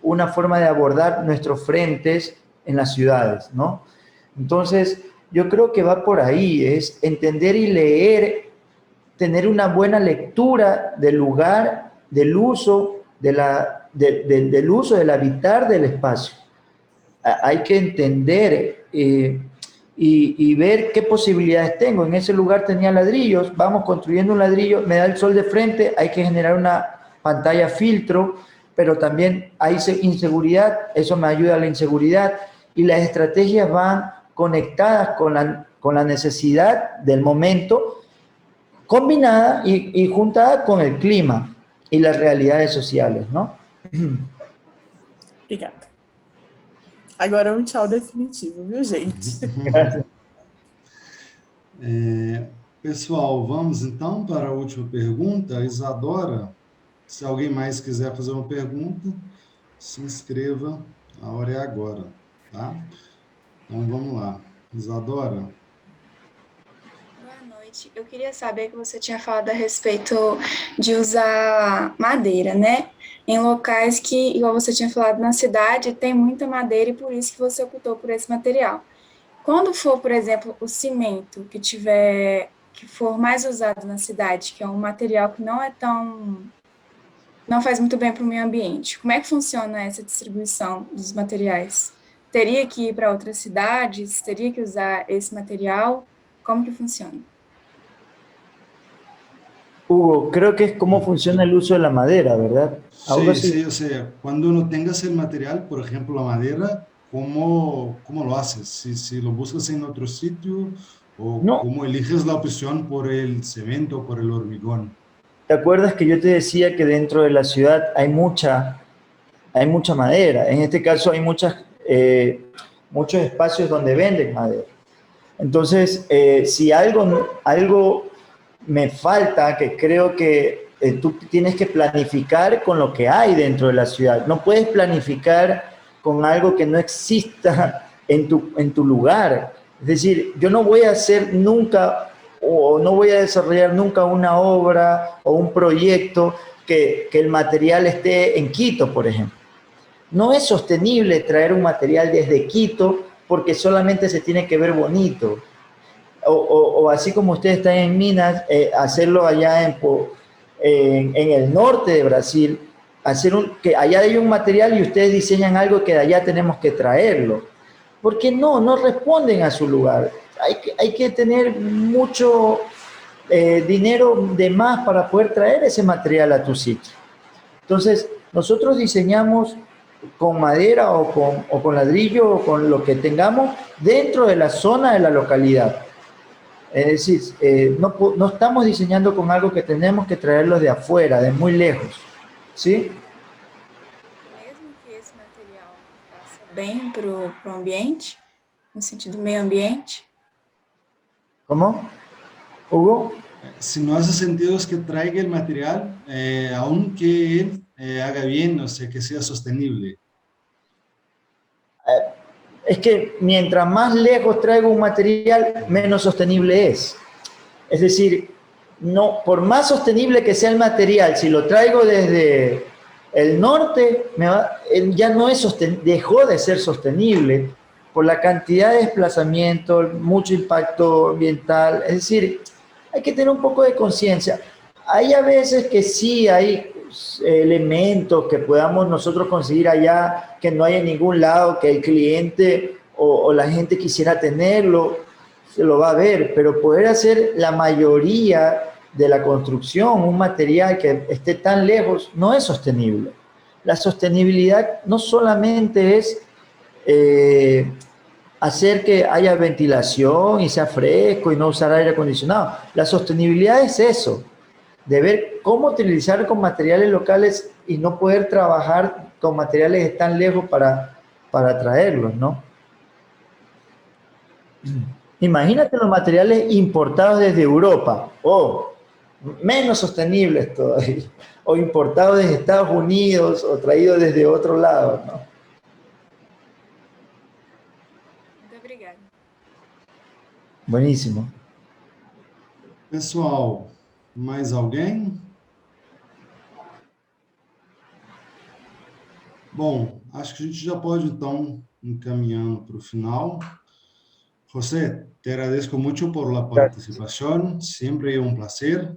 una forma de abordar nuestros frentes en las ciudades, ¿no? Entonces, yo creo que va por ahí, es entender y leer, tener una buena lectura del lugar, del uso, del uso, del habitar del espacio. Hay que entender y ver qué posibilidades tengo. En ese lugar tenía ladrillos, vamos construyendo un ladrillo, me da el sol de frente, hay que generar una pantalla filtro, pero también hay inseguridad, eso me ayuda a la inseguridad, y las estrategias van conectadas con la necesidad del momento, combinada y juntada con el clima y las realidades sociales, ¿no? Obrigada. Agora é um tchau definitivo, viu, gente? Pessoal, vamos então para a última pergunta. Isadora, se alguém mais quiser fazer uma pergunta, se inscreva, a hora é agora, tá? Então vamos lá. Isadora. Boa noite. noite. Eu queria saber que você tinha falado a respeito de usar madeira, né? Em locais que, igual você tinha falado, na cidade tem muita madeira e por isso que você optou por esse material. Quando for, por exemplo, o cimento que for mais usado na cidade, que é um material que não faz muito bem para o meio ambiente, como é que funciona essa distribuição dos materiais? Teria que ir para outras cidades? Teria que usar esse material? Como que funciona? Hugo, creo que es cómo funciona el uso de la madera, ¿verdad? Algo Sí, así. sí, o sea, cuando no tengas el material, por ejemplo, la madera, ¿cómo lo haces? Si lo buscas en otro sitio o No, cómo eliges la opción por el cemento o por el hormigón. ¿te acuerdas que yo te decía que dentro de la ciudad hay mucha madera? En este caso hay muchos espacios donde venden madera. Entonces, si algo me falta, que creo que tú tienes que planificar con lo que hay dentro de la ciudad. No puedes planificar con algo que no exista en tu lugar. Es decir, yo no voy a hacer nunca o no voy a desarrollar nunca una obra o un proyecto que el material esté en Quito, por ejemplo. No es sostenible traer un material desde Quito porque solamente se tiene que ver bonito. O así como ustedes están en Minas, hacerlo allá en el norte de Brasil, que allá hay un material y ustedes diseñan algo que de allá tenemos que traerlo. Porque no responden a su lugar. Hay que tener mucho dinero de más para poder traer ese material a tu sitio. Entonces, nosotros diseñamos con madera o con ladrillo o con lo que tengamos dentro de la zona de la localidad. Es decir, no estamos diseñando con algo que tenemos que traerlo de afuera, de muy lejos. ¿Sí? Mesmo que esse material faça bem para o ambiente, no sentido meio ambiente? ¿Cómo? ¿Hugo? Si no hace sentido es que traiga el material, aunque él haga bien, o sea, que sea sostenible. Es que mientras más lejos traigo un material, menos sostenible es. Es decir, por más sostenible que sea el material, si lo traigo desde el norte, ya no dejó de ser sostenible por la cantidad de desplazamiento, mucho impacto ambiental. Es decir, hay que tener un poco de conciencia. Hay a veces que sí hay elementos que podamos nosotros conseguir allá que no hay en ningún lado, que el cliente o la gente quisiera tenerlo, se lo va a ver, pero poder hacer la mayoría de la construcción, un material que esté tan lejos, no es sostenible. La sostenibilidad no solamente es hacer que haya ventilación y sea fresco y no usar aire acondicionado. La sostenibilidad es eso, de ver cómo utilizar con materiales locales y no poder trabajar con materiales que están lejos para traerlos, ¿no? Imagínate los materiales importados desde Europa, o menos sostenibles todavía, o importados desde Estados Unidos o traídos desde otro lado, ¿no? Muito obrigada. Buenísimo. Pessoal, mais alguém? Bom, acho que a gente já pode, então, encaminhando para o final. José, te agradezco mucho por la participación, siempre un placer.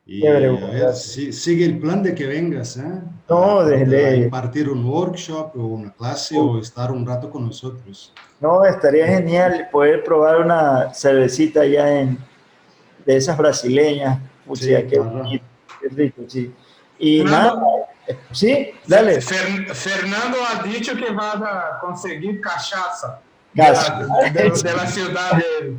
Y a ver, sigue el plan de que vengas, ¿eh? No, a impartir un workshop o una clase o estar un rato con nosotros. No, estaría genial poder probar una cervecita allá de esas brasileñas. Sí, qué rico, sí. Y nada, sí, dale. Fernando ha dicho que vas a conseguir cachaza. De la ciudad de...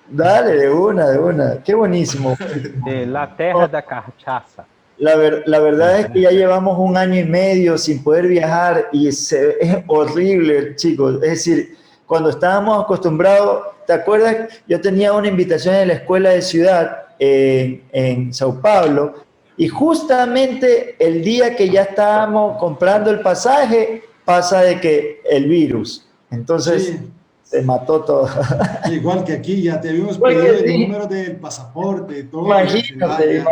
Dale, de una. Qué buenísimo. De la terra da cachaça. La verdad es que ya llevamos 1 año y medio sin poder viajar y es horrible, chicos. Es decir, cuando estábamos acostumbrados, ¿te acuerdas? Yo tenía una invitación en la escuela de ciudad en Sao Paulo y justamente el día que ya estábamos comprando el pasaje pasa de que el virus. Entonces, se mató todo. Igual que aquí, ya te habíamos pedido el número del pasaporte y todo. Imagínate.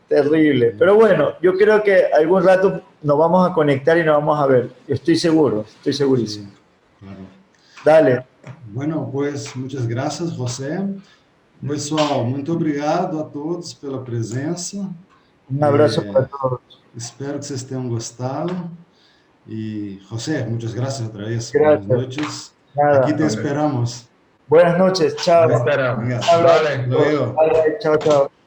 Terrible. Pero bueno, yo creo que algún rato nos vamos a conectar y nos vamos a ver. Estoy seguro, estoy segurísimo. Sí, claro. Dale. Bueno, pues muitas graças, José. Pessoal, muito obrigado a todos pela presença. Abraço para todos. Espero que vocês tenham gostado. E, José, muitas graças outra vez. Gracias. Buenas noches. Nada. Aqui te esperamos. Buenas noches. Chao. Esperamos. Venga, Un abrazo. luego. Chao, chao.